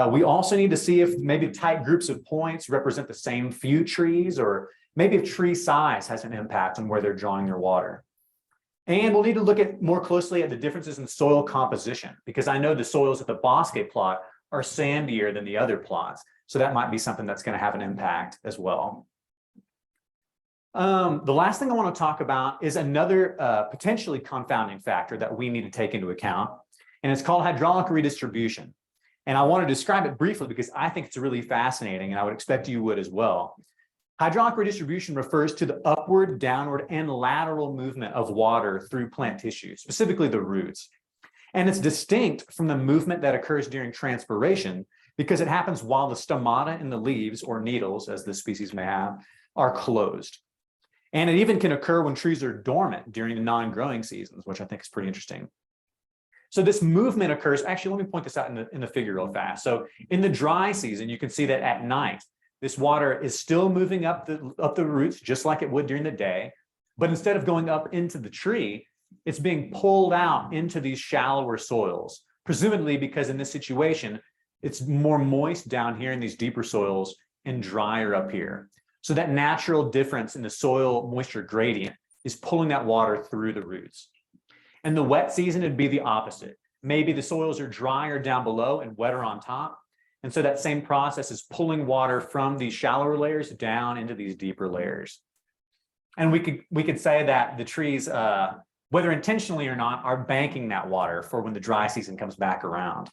We also need to see if maybe tight groups of points represent the same few trees, or maybe if tree size has an impact on where they're drawing their water. And we'll need to look at more closely at the differences in soil composition, because I know the soils at the bosque plot are sandier than the other plots. So that might be something that's going to have an impact as well. The last thing I want to talk about is another potentially confounding factor that we need to take into account, and it's called hydraulic redistribution. And I want to describe it briefly because I think it's really fascinating, and I would expect you would as well. Hydraulic redistribution refers to the upward, downward, and lateral movement of water through plant tissue, specifically the roots. And it's distinct from the movement that occurs during transpiration because it happens while the stomata in the leaves, or needles, as this species may have, are closed. And it even can occur when trees are dormant during the non-growing seasons, which I think is pretty interesting. So this movement occurs, actually, let me point this out in the figure real fast. So in the dry season, you can see that at night, this water is still moving up the roots, just like it would during the day. But instead of going up into the tree, it's being pulled out into these shallower soils, presumably because in this situation, it's more moist down here in these deeper soils and drier up here. So that natural difference in the soil moisture gradient is pulling that water through the roots. In the wet season, it'd be the opposite. Maybe the soils are drier down below and wetter on top. And so that same process is pulling water from these shallower layers down into these deeper layers. And we could say that the trees, whether intentionally or not, are banking that water for when the dry season comes back around.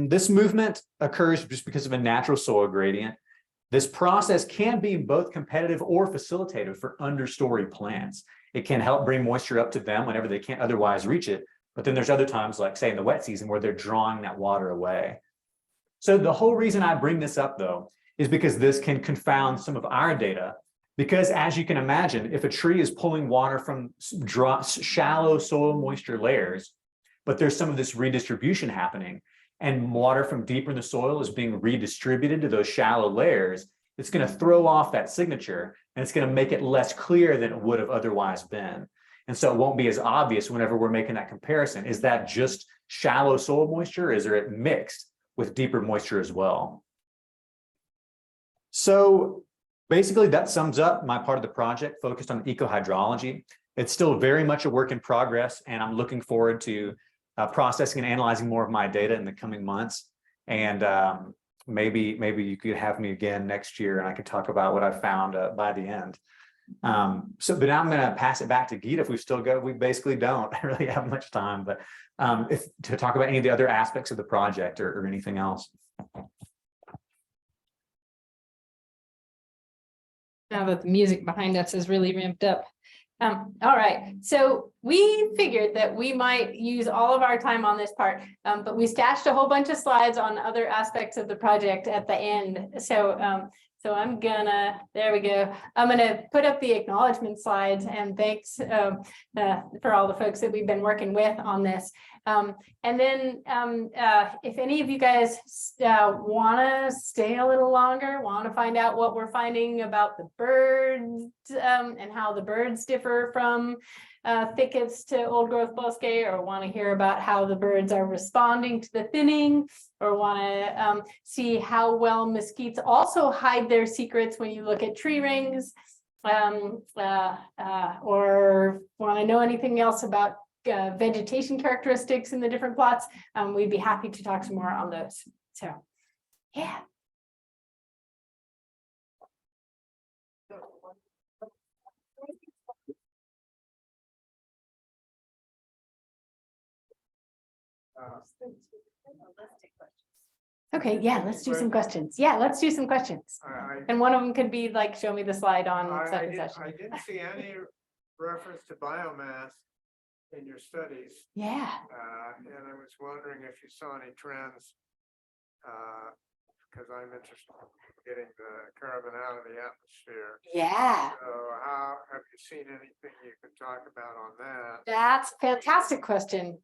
This movement occurs just because of a natural soil gradient. This process can be both competitive or facilitative for understory plants. It can help bring moisture up to them whenever they can't otherwise reach it. But then there's other times, like say in the wet season, where they're drawing that water away. So the whole reason I bring this up, though, is because this can confound some of our data. Because as you can imagine, if a tree is pulling water from shallow soil moisture layers, but there's some of this redistribution happening, and water from deeper in the soil is being redistributed to those shallow layers, it's going to throw off that signature, and it's going to make it less clear than it would have otherwise been. And so it won't be as obvious whenever we're making that comparison. Is that just shallow soil moisture, or is it mixed with deeper moisture as well? So basically that sums up my part of the project focused on ecohydrology. It's still very much a work in progress, and I'm looking forward to processing and analyzing more of my data in the coming months. And maybe you could have me again next year and I could talk about what I found by the end. But now I'm going to pass it back to Gita. If we've still got, we basically don't really have much time, but to talk about any of the other aspects of the project or anything else. Now that the music behind us is really ramped up. All right, so we figured that we might use all of our time on this part, but we stashed a whole bunch of slides on other aspects of the project at the end. So I'm gonna, there we go. I'm gonna put up the acknowledgement slides, and thanks for all the folks that we've been working with on this. And then if any of you guys wanna stay a little longer, wanna find out what we're finding about the birds and how the birds differ from thickets to old growth bosque, or want to hear about how the birds are responding to the thinning, or want to see how well mesquites also hide their secrets when you look at tree rings, or want to know anything else about vegetation characteristics in the different plots, we'd be happy to talk some more on those. So, yeah. Okay, yeah, let's do some questions. Yeah, let's do some questions. And one of them could be like, show me the slide on such and such. I didn't see any reference to biomass in your studies. Yeah, And I was wondering if you saw any trends. Because I'm interested in getting the carbon out of the atmosphere. yeah. So how, have you seen anything you could talk about on that? That's a fantastic question.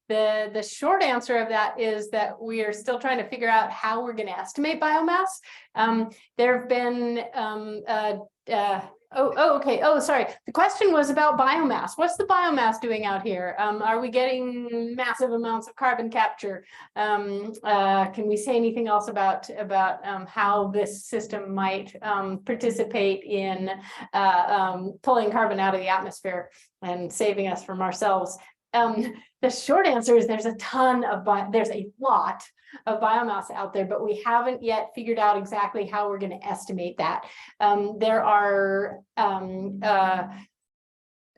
The short answer of that is that we are still trying to figure out how we're going to estimate biomass. There have been okay. Oh, sorry. The question was about biomass. What's the biomass doing out here? Are we getting massive amounts of carbon capture? Can we say anything else about how this system might participate in pulling carbon out of the atmosphere and saving us from ourselves? The short answer is there's a lot of biomass out there, but we haven't yet figured out exactly how we're going to estimate that. There are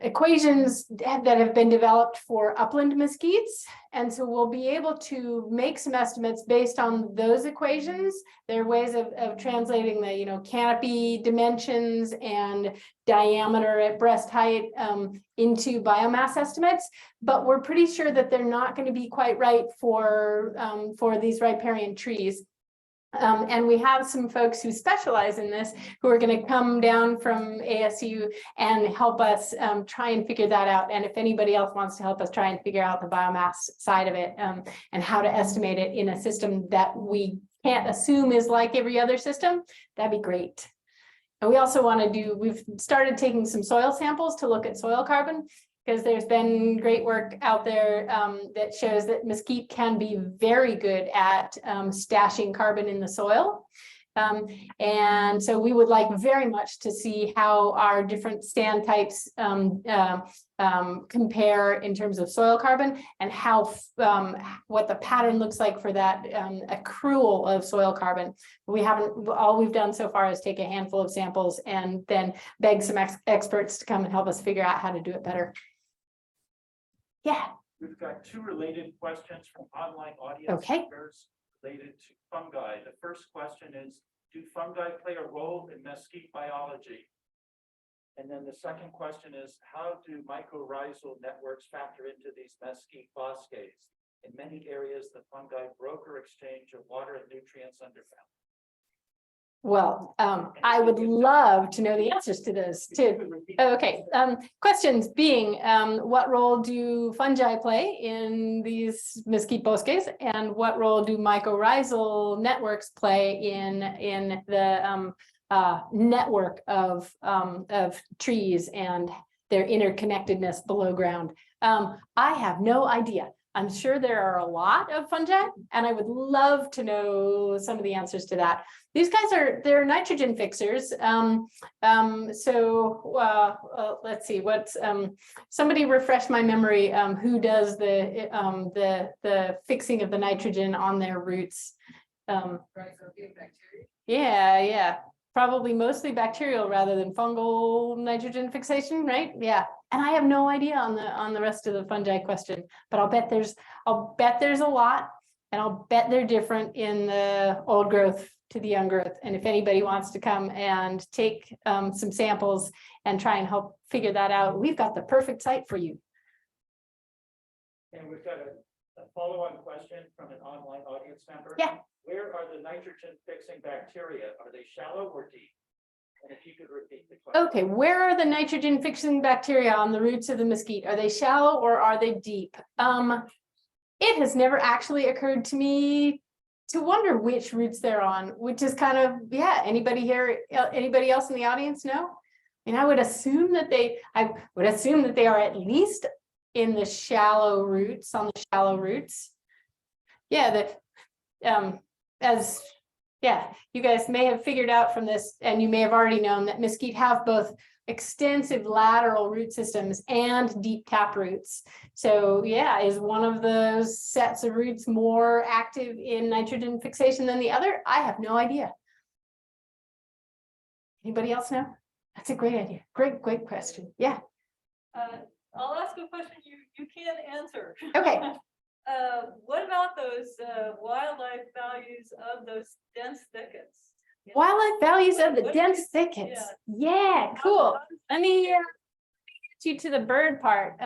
equations that have been developed for upland mesquites, and so we'll be able to make some estimates based on those equations. There are ways of translating the canopy dimensions and diameter at breast height into biomass estimates, but we're pretty sure that they're not going to be quite right for these riparian trees. And we have some folks who specialize in this who are going to come down from ASU and help us try and figure that out. And if anybody else wants to help us try and figure out the biomass side of it and how to estimate it in a system that we can't assume is like every other system, that'd be great. And we also want to we've started taking some soil samples to look at soil carbon, because there's been great work out there that shows that mesquite can be very good at stashing carbon in the soil. And so we would like very much to see how our different stand types compare in terms of soil carbon, and how what the pattern looks like for that accrual of soil carbon. All we've done so far is take a handful of samples and then beg some experts to come and help us figure out how to do it better. Yeah. We've got two related questions from online audience Okay. members related to fungi. The first question is, do fungi play a role in mesquite biology? And then the second question is, how do mycorrhizal networks factor into these mesquite bosques? In many areas, the fungi broker exchange of water and nutrients underground. Well, I would love to know the answers to those too. Okay, questions being, what role do fungi play in these mesquite bosques, and what role do mycorrhizal networks play in the network of trees and their interconnectedness below ground? I have no idea. I'm sure there are a lot of fungi, and I would love to know some of the answers to that. These guys they're nitrogen fixers. Let's see, what's somebody refresh my memory. Who does the fixing of the nitrogen on their roots? Yeah. Probably mostly bacterial rather than fungal nitrogen fixation, right? Yeah. And I have no idea on the rest of the fungi question, but I'll bet there's a lot, and I'll bet they're different in the old growth to the young growth. And if anybody wants to come and take some samples and try and help figure that out, we've got the perfect site for you. And we've got a follow-on question from an online audience member. Yeah. Where are the nitrogen fixing bacteria? Are they shallow or deep? And if you could repeat the question. Okay, where are the nitrogen fixing bacteria on the roots of the mesquite? Are they shallow or are they deep? It has never actually occurred to me to wonder which roots they're on, which is kind of, yeah, anybody here, anybody else in the audience know? And I would assume that they are at least in the shallow roots, on the shallow roots. Yeah, you guys may have figured out from this, and you may have already known, that mesquite have both extensive lateral root systems and deep tap roots. So yeah, is one of those sets of roots more active in nitrogen fixation than the other? I have no idea. Anybody else know? That's a great idea. Great question. Yeah. I'll ask a question you can't answer. Okay. What about those wildlife values of those dense thickets? You know, Wildlife values of the What- dense thickets. Yeah, cool. Let me get you to the bird part.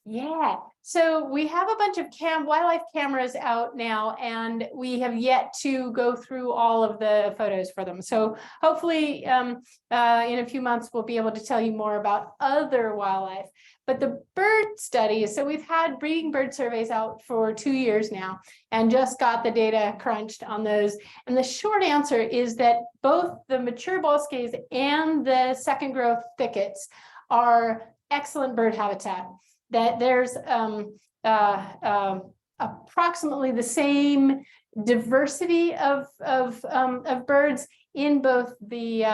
Yeah, so we have a bunch of wildlife cameras out now, and we have yet to go through all of the photos for them. So hopefully in a few months, we'll be able to tell you more about other wildlife. But the bird studies, so we've had breeding bird surveys out for 2 years now and just got the data crunched on those. And the short answer is that both the mature bosques and the second growth thickets are excellent bird habitat. That there's approximately the same diversity of birds in both the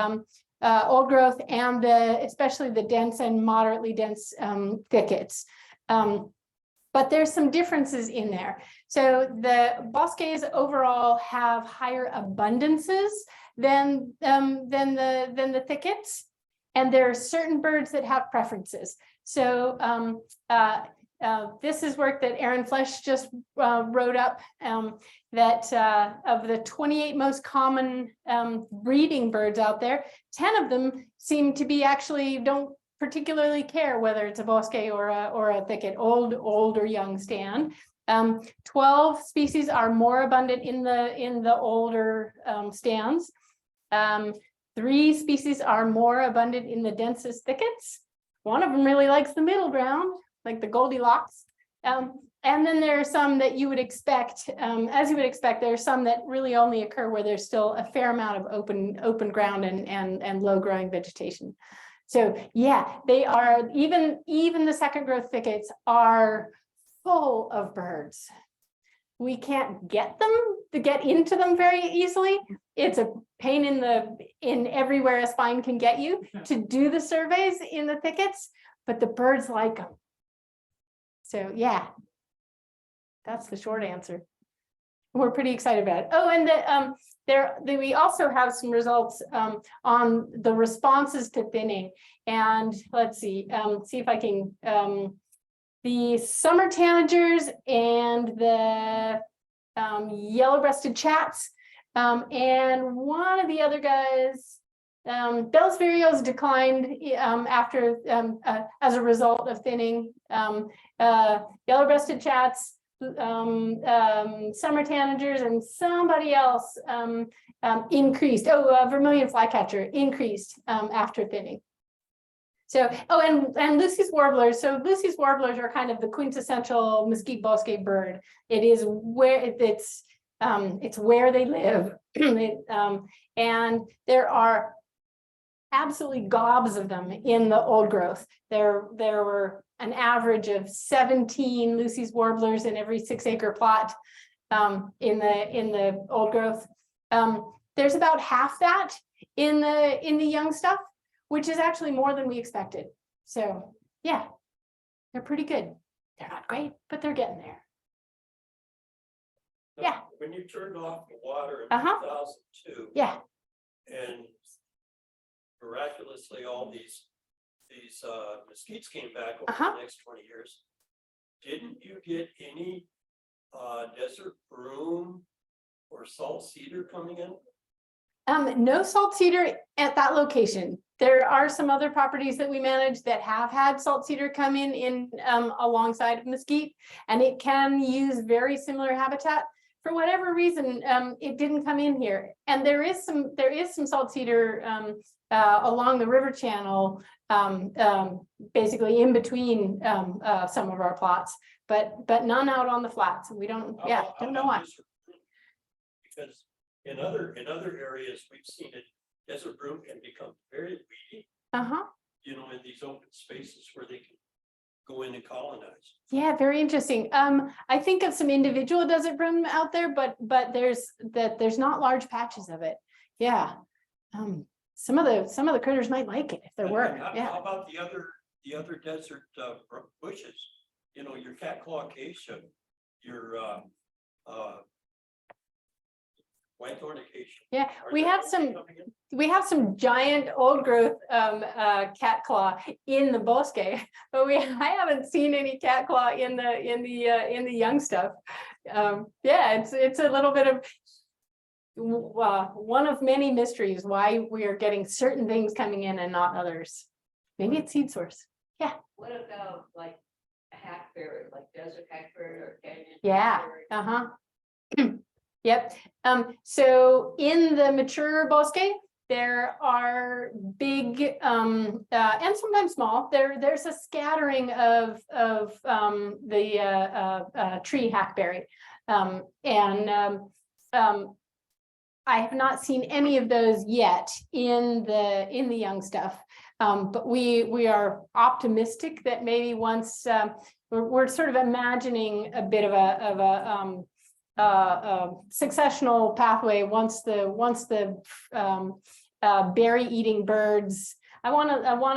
old growth and especially the dense and moderately dense thickets. But there's some differences in there. So the bosques overall have higher abundances than the thickets, and there are certain birds that have preferences. So this is work that Aaron Flesch just wrote up, that of the 28 most common breeding birds out there, 10 of them seem to be actually don't particularly care whether it's a bosque or a thicket, old or young stand. 12 species are more abundant in the older stands. 3 species are more abundant in the densest thickets. One of them really likes the middle ground, like the Goldilocks. And then there are some that you would expect, as you would expect, there are some that really only occur where there's still a fair amount of open ground and low growing vegetation. So yeah, they are, even the second growth thickets are full of birds. We can't get into them very easily. It's a pain in everywhere a spine can get you to do the surveys in the thickets, but the birds like them. So yeah, that's the short answer. We're pretty excited about it. Oh, and we also have some results on the responses to thinning. And let's see if I can, the summer tanagers and the yellow-breasted chats, and one of the other guys, Bell's vireos declined after as a result of thinning. Yellow-breasted chats, summer tanagers, and somebody else increased. Vermilion flycatcher increased after thinning. So, and Lucy's warblers. So Lucy's warblers are kind of the quintessential mesquite bosque bird. It is where it's where they live. And there are absolutely gobs of them in the old growth. There were an average of 17 Lucy's warblers in every 6-acre plot in the old growth. There's about half that in the young stuff, which is actually more than we expected. So yeah, they're pretty good. They're not great, but they're getting there. Yeah. When you turned off the water in 2002. Yeah. And miraculously all these mesquites came back over the next 20 years. Didn't you get any desert broom or salt cedar coming in? No salt cedar at that location. There are some other properties that we manage that have had salt cedar come in alongside of mesquite, and it can use very similar habitat. For whatever reason, it didn't come in here. And there is some salt cedar along the river channel, basically in between some of our plots, but none out on the flats. We don't, don't know why. Because in other areas we've seen it, desert broom can become very weedy. You know, in these open spaces where they can go in and colonize. Yeah, very interesting. I think of some individual desert broom out there, but there's not large patches of it. Yeah. Some of the critters might like it if there were. How about the other desert bushes? You know, your catclaw acacia, your white thorn acacia. Yeah, Are we there have any some, coming in? we have some giant old growth cat claw in the bosque, but I haven't seen any cat claw in the young stuff. Yeah, it's a little bit of one of many mysteries why we are getting certain things coming in and not others. Maybe it's seed source. What about like a hackberry, like desert hackberry or canyon? Yeah, hackberry? Yep. So in the mature bosque, there are big and sometimes small. There's a scattering of the tree hackberry, I have not seen any of those yet in the young stuff. But we are optimistic that maybe once we're sort of imagining a bit of a successional pathway once the berry eating birds. I want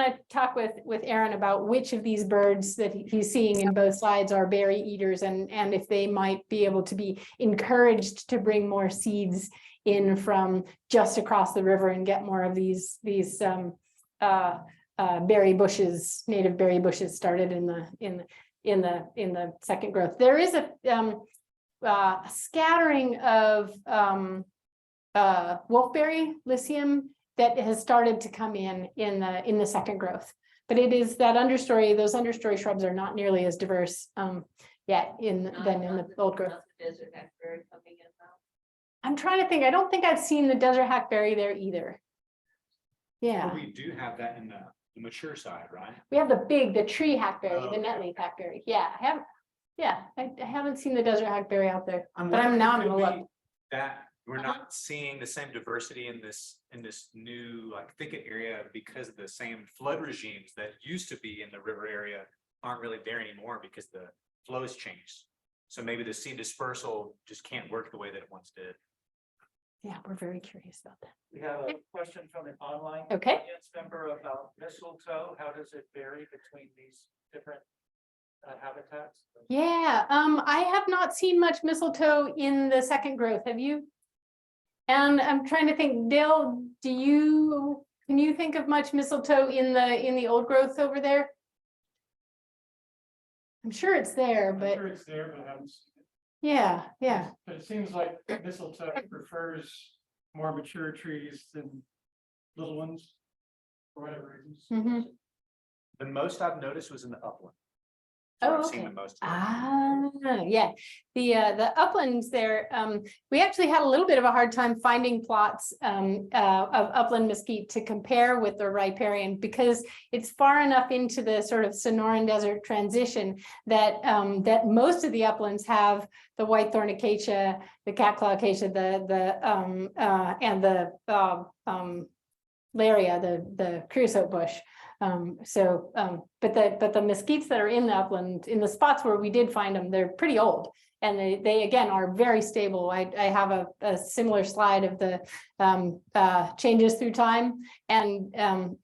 to talk with Aaron about which of these birds that he's seeing in both sides are berry eaters, and if they might be able to be encouraged to bring more seeds in from just across the river and get more of these berry bushes, native berry bushes started in the second growth. There is a scattering of wolfberry lycium that has started to come in the second growth, but it is that understory. Those understory shrubs are not nearly as diverse yet than in the old growth. Desert hackberry coming in now. I'm trying to think. I don't think I've seen the desert hackberry there either. Yeah, Well, we do have that in the mature side, right? we have the tree hackberry, Oh, the okay. netley hackberry. Yeah, I haven't seen the desert hackberry out there, but wondering now if I'm it gonna could look. be that we're Uh-huh. not seeing the same diversity in this new like thicket area because of the same flood regimes that used to be in the river area aren't really there anymore because the flows changed. So maybe the seed dispersal just can't work the way that it once did. Yeah, we're very curious about that. We have a question from an online Okay. audience member about mistletoe. How does it vary between these different habitats? Yeah, I have not seen much mistletoe in the second growth. Have you? And I'm trying to think, Dale, can you think of much mistletoe in the old growth over there? I'm sure it's there, I'm but sure it's there, but I haven't seen it. yeah. But it seems like mistletoe prefers more mature trees than little ones, for whatever reasons. Mhm. The most I've noticed was in the upland. Oh, I've seen okay. the most. Yeah, the uplands there, we actually had a little bit of a hard time finding plots of upland mesquite to compare with the riparian because it's far enough into the sort of Sonoran Desert transition that that most of the uplands have the white thorn acacia, the catclaw acacia, and the Laria, the creosote bush. But the mesquites that are in the upland, in the spots where we did find them, they're pretty old, and they again are very stable. I have a similar slide of the changes through time, and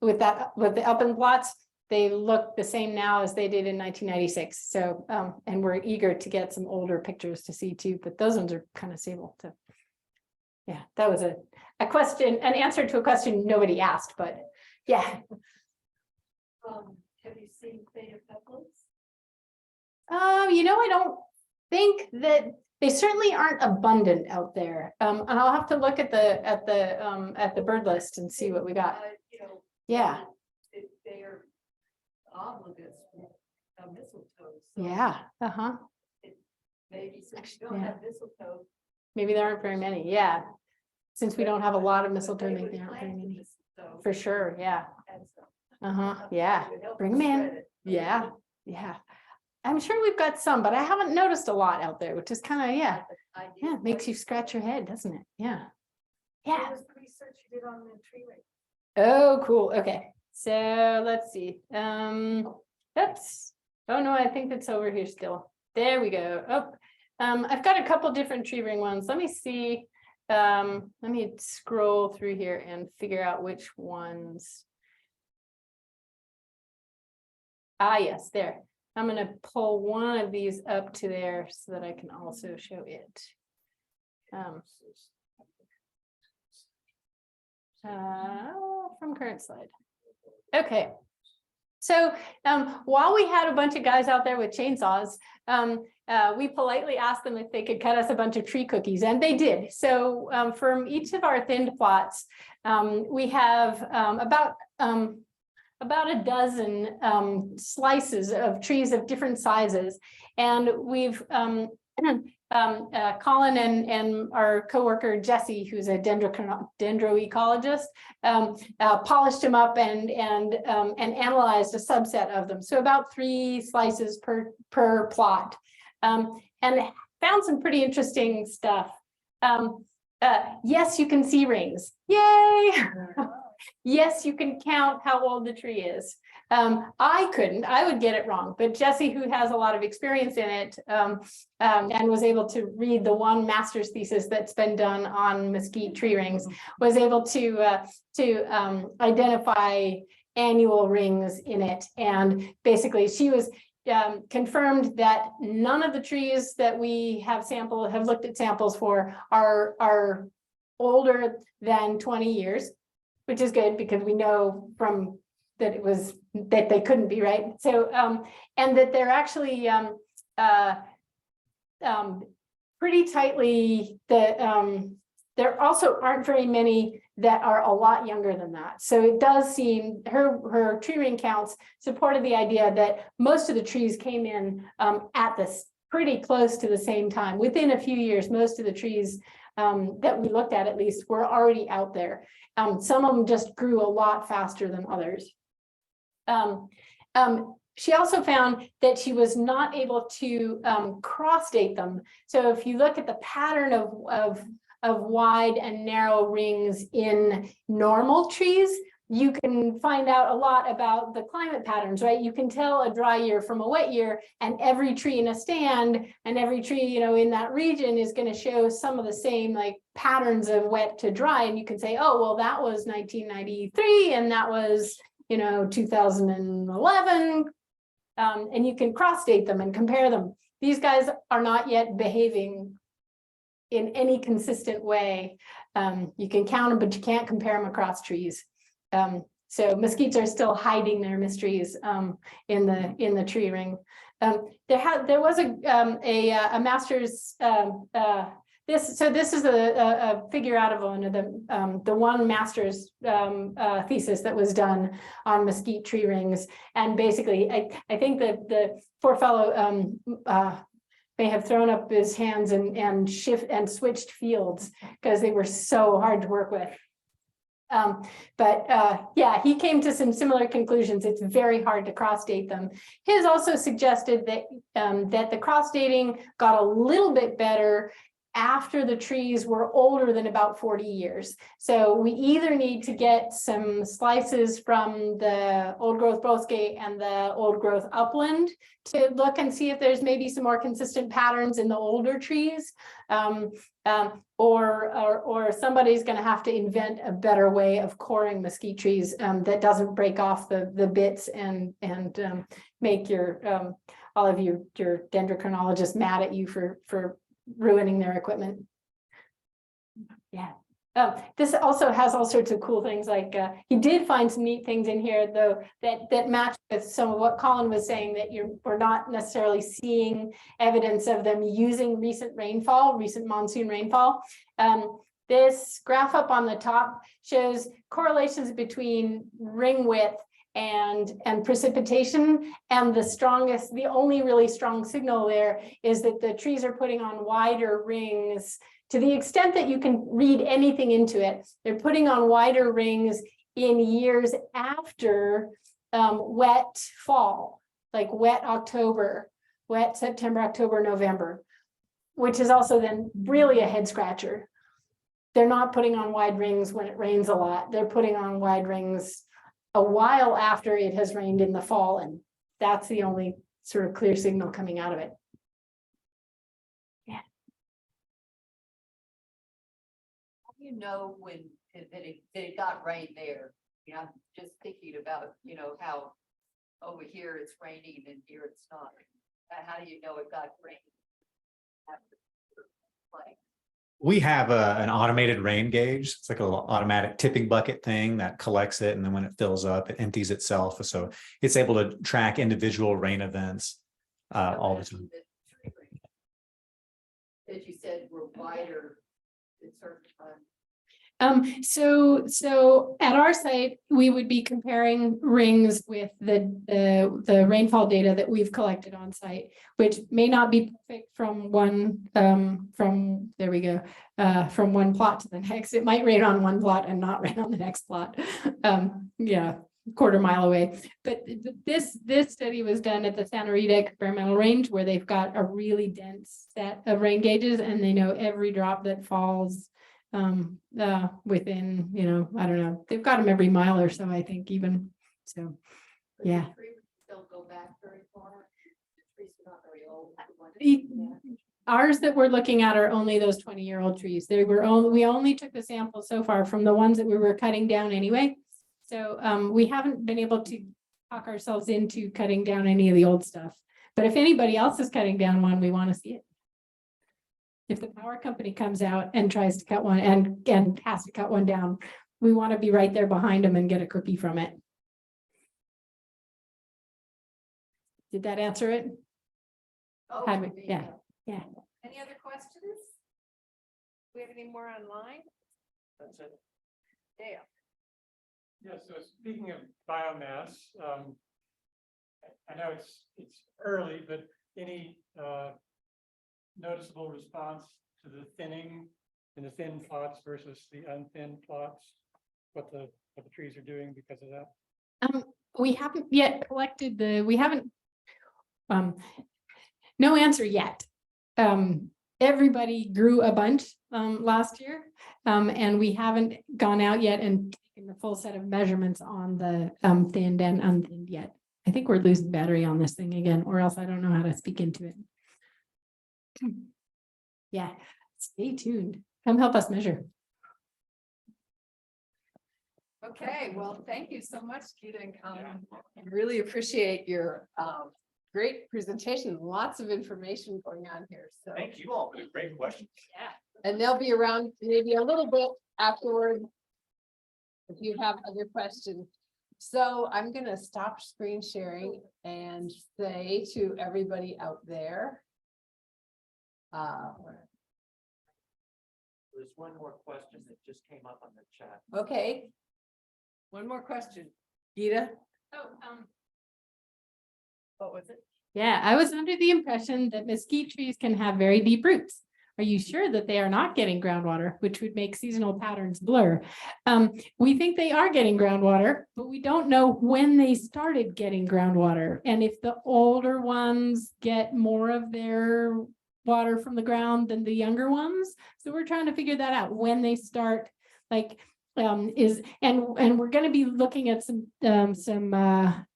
with the upland plots, they look the same now as they did in 1996. So and we're eager to get some older pictures to see too, but those ones are kind of stable. So yeah, that was a question, an answer to a question nobody asked, but yeah. Have you seen native peplums? I don't think that they certainly aren't abundant out there. And I'll have to look at the bird list and see what we got. Yeah. They are obligates of mistletoe. so Yeah. Maybe since you don't have mistletoe. Maybe there aren't very many. Yeah. Since we don't have a lot of but mistletoe, they maybe would there aren't very plant the many. mistletoe For sure. Yeah. and so Yeah. it would help Bring to them in. spread it. Yeah. Yeah. I'm sure we've got some, but I haven't noticed a lot out there, which is kind of, yeah, makes you scratch your head, doesn't it? Yeah. Yeah. What was the research you did on the tree rate? Oh, cool. Okay. So let's see. Oops. Oh no, I think it's over here still. There we go. Oh, I've got a couple different tree ring ones. Let me see. Let me scroll through here and figure out which ones. Ah, yes, there. I'm going to pull one of these up to there so that I can also show it. From current slide. Okay. So while we had a bunch of guys out there with chainsaws, we politely asked them if they could cut us a bunch of tree cookies, and they did. So from each of our thinned plots, we have about a dozen slices of trees of different sizes, and we've Collin and our coworker Jesse, who's a dendroecologist, polished them up and analyzed a subset of them. So about 3 slices per plot, and found some pretty interesting stuff. Yes, you can see rings. Yay! Yes, you can count how old the tree is. I couldn't, I would get it wrong, but Jesse, who has a lot of experience in it, and was able to read the one master's thesis that's been done on mesquite tree rings, was able to identify annual rings in it. And basically she was confirmed that none of the trees that we have looked at samples for are older than 20 years, which is good because we know from that they couldn't be, right? So and that they're actually pretty tightly there also aren't very many that are a lot younger than that. So it does seem her tree ring counts supported the idea that most of the trees came in at this pretty close to the same time. Within a few years, most of the trees that we looked at least were already out there. Some of them just grew a lot faster than others. She also found that she was not able to cross date them. So if you look at the pattern of wide and narrow rings in normal trees, you can find out a lot about the climate patterns, right? You can tell a dry year from a wet year, and every tree in a stand and every tree, you know, in that region is going to show some of the same like patterns of wet to dry. And you can say, oh, well, that was 1993 and that was, you know, 2011. And you can cross date them and compare them. These guys are not yet behaving in any consistent way. You can count them, but you can't compare them across trees. So mesquites are still hiding their mysteries in the tree ring. There was a master's this is a figure out of one of the one master's thesis that was done on mesquite tree rings. And basically, I think that the poor fellow may have thrown up his hands and switched fields because they were so hard to work with. Yeah, he came to some similar conclusions. It's very hard to cross date them. His also suggested that that the cross dating got a little bit better after the trees were older than about 40 years. So we either need to get some slices from the old growth bosque and the old growth upland to look and see if there's maybe some more consistent patterns in the older trees, or somebody's going to have to invent a better way of coring mesquite trees that doesn't break off the bits and make your all of your dendrochronologists mad at you for ruining their equipment. Yeah. This also has all sorts of cool things, like he did find some neat things in here though that match with some of what Collin was saying, that we're not necessarily seeing evidence of them using recent monsoon rainfall. This graph up on the top shows correlations between ring width and precipitation, and the only really strong signal there is that the trees are putting on wider rings. To the extent that you can read anything into it, they're putting on wider rings in years after wet fall, like wet September, October, November, which is also then really a head scratcher. They're not putting on wide rings when it rains a lot. They're putting on wide rings a while after it has rained in the fall, and that's the only sort of clear signal coming out of it. Yeah. How do you know when that it got rain there? You know, I'm just thinking about, you know, how over here it's raining and here it's not. How do you know it got rain after? Like, We have an automated rain gauge. It's like a little automatic tipping bucket thing that collects it. And then when it fills up, it empties itself. So it's able to track individual rain events all the time. That you said were wider in certain times. So at our site, we would be comparing rings with the rainfall data that we've collected on site, which may not be perfect from one, from one plot to the next. It might rain on one plot and not rain on the next plot. Yeah, quarter mile away. But this study was done at the Santa Rita Experimental Range, where they've got a really dense set of rain gauges, and they know every drop that falls within, I don't know, they've got them every mile or so, I think, even. So, But yeah. the trees don't go back very far. The trees are not very old. Ours that we're looking at are only those 20-year-old trees. We only took the sample so far from the ones that we were cutting down anyway. So we haven't been able to talk ourselves into cutting down any of the old stuff. But if anybody else is cutting down one, we want to see it. If the power company comes out and tries to cut one and has to cut one down, we want to be right there behind them and get a cookie from it. Did that answer it? Oh, Had we- yeah. Yeah. Any other questions? Do we have any more online? That's it. Dale? Yeah, so speaking of biomass, I know it's early, but any noticeable response to the thinning in the thin plots versus the unthinned plots? What the trees are doing because of that? We haven't yet collected no answer yet. Everybody grew a bunch last year, and we haven't gone out yet and taken the full set of measurements on the thinned and unthinned yet. I think we're losing battery on this thing again, or else I don't know how to speak into it. Yeah, stay tuned. Come help us measure. Okay, well, thank you so much, Gita and Collin. I really appreciate your great presentation. Lots of information going on here. So, Thank you all for the great questions. yeah, and they'll be around maybe a little bit afterward if you have other questions. So I'm going to stop screen sharing and say to everybody out there. There's one more question that just came up on the chat. Okay. One more question. Gita? Oh, What was it? yeah, I was under the impression that mesquite trees can have very deep roots. Are you sure that they are not getting groundwater, which would make seasonal patterns blur? We think they are getting groundwater, but we don't know when they started getting groundwater. And if the older ones get more of their water from the ground than the younger ones. So we're trying to figure that out when they start, like, and we're going to be looking at some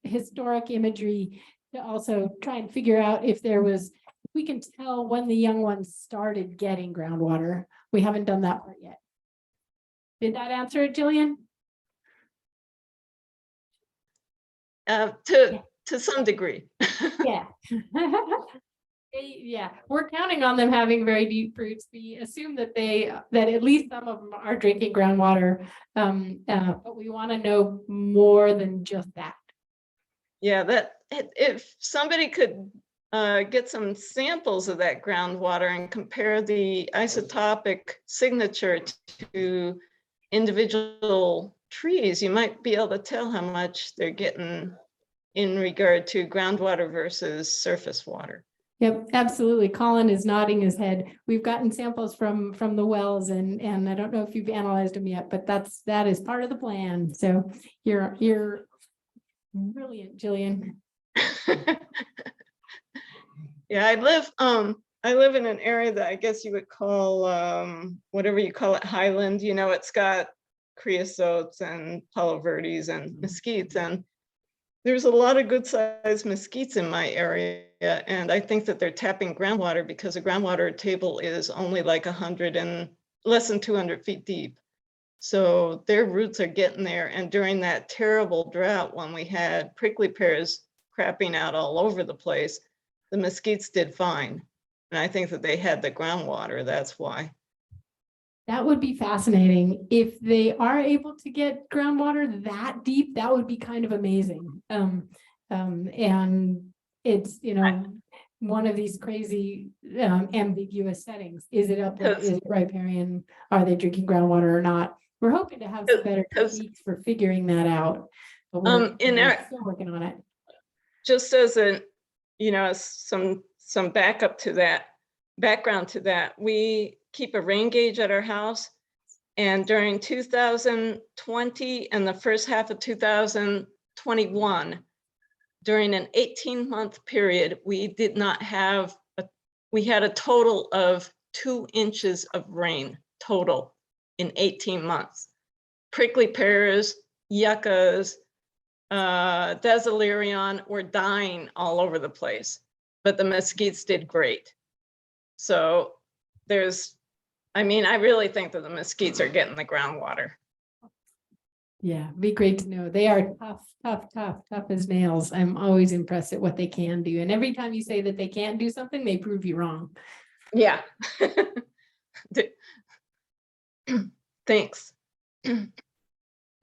historic imagery to also try and figure out if we can tell when the young ones started getting groundwater. We haven't done that part yet. Did that answer it, Jillian? To some degree. Yeah. Yeah, we're counting on them having very deep roots. We assume that at least some of them are drinking groundwater, but we want to know more than just that. Yeah, if somebody could get some samples of that groundwater and compare the isotopic signature to individual trees, you might be able to tell how much they're getting in regard to groundwater versus surface water. Yep, absolutely. Collin is nodding his head. We've gotten samples from the wells, and I don't know if you've analyzed them yet, but that is part of the plan. So you're brilliant, Jillian. Yeah, I live in an area that I guess you would call whatever you call it, highland. You know, it's got creosotes and palo verdes and mesquites, and there's a lot of good sized mesquites in my area, and I think that they're tapping groundwater because the groundwater table is only like 100 and less than 200 feet deep. So their roots are getting there. And during that terrible drought, when we had prickly pears crapping out all over the place, the mesquites did fine. And I think that they had the groundwater, that's why. That would be fascinating. If they are able to get groundwater that deep, that would be kind of amazing. And it's, one of these crazy ambiguous settings. Is it upland? Is it riparian? Are they drinking groundwater or not? We're hoping to have some better techniques for figuring that out. But we're still working on it. Just as a, as some backup to that, background to that, we keep a rain gauge at our house. And during 2020 and the first half of 2021, during an 18-month period, we did not have, we had a total of 2 inches of rain total in 18 months. Prickly pears, yuccas, Desilerion were dying all over the place, but the mesquites did great. So I really think that the mesquites are getting the groundwater. Yeah, be great to know. They are tough as nails. I'm always impressed at what they can do. And every time you say that they can't do something, they prove you wrong. Yeah. Thanks.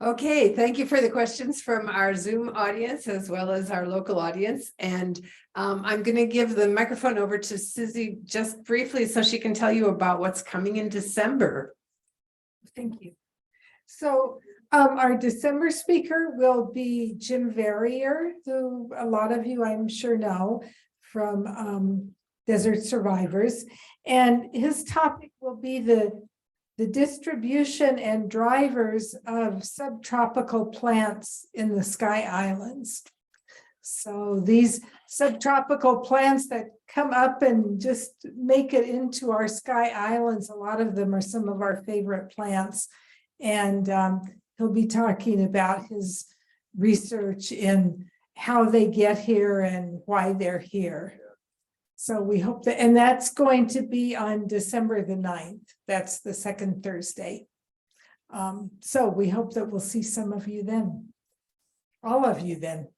Okay, thank you for the questions from our Zoom audience as well as our local audience. And I'm going to give the microphone over to Susie just briefly so she can tell you about what's coming in December. Thank you. So our December speaker will be Jim Verrier, who a lot of you I'm sure know from Desert Survivors. And his topic will be the distribution and drivers of subtropical plants in the Sky Islands. So these subtropical plants that come up and just make it into our Sky Islands, a lot of them are some of our favorite plants. And he'll be talking about his research in how they get here and why they're here. So we hope that, and that's going to be on December the 9th. That's the second Thursday. So we hope that we'll see some of you then. All of you then.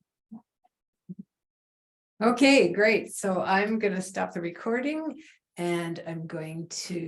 Okay, great. So I'm going to stop the recording and I'm going to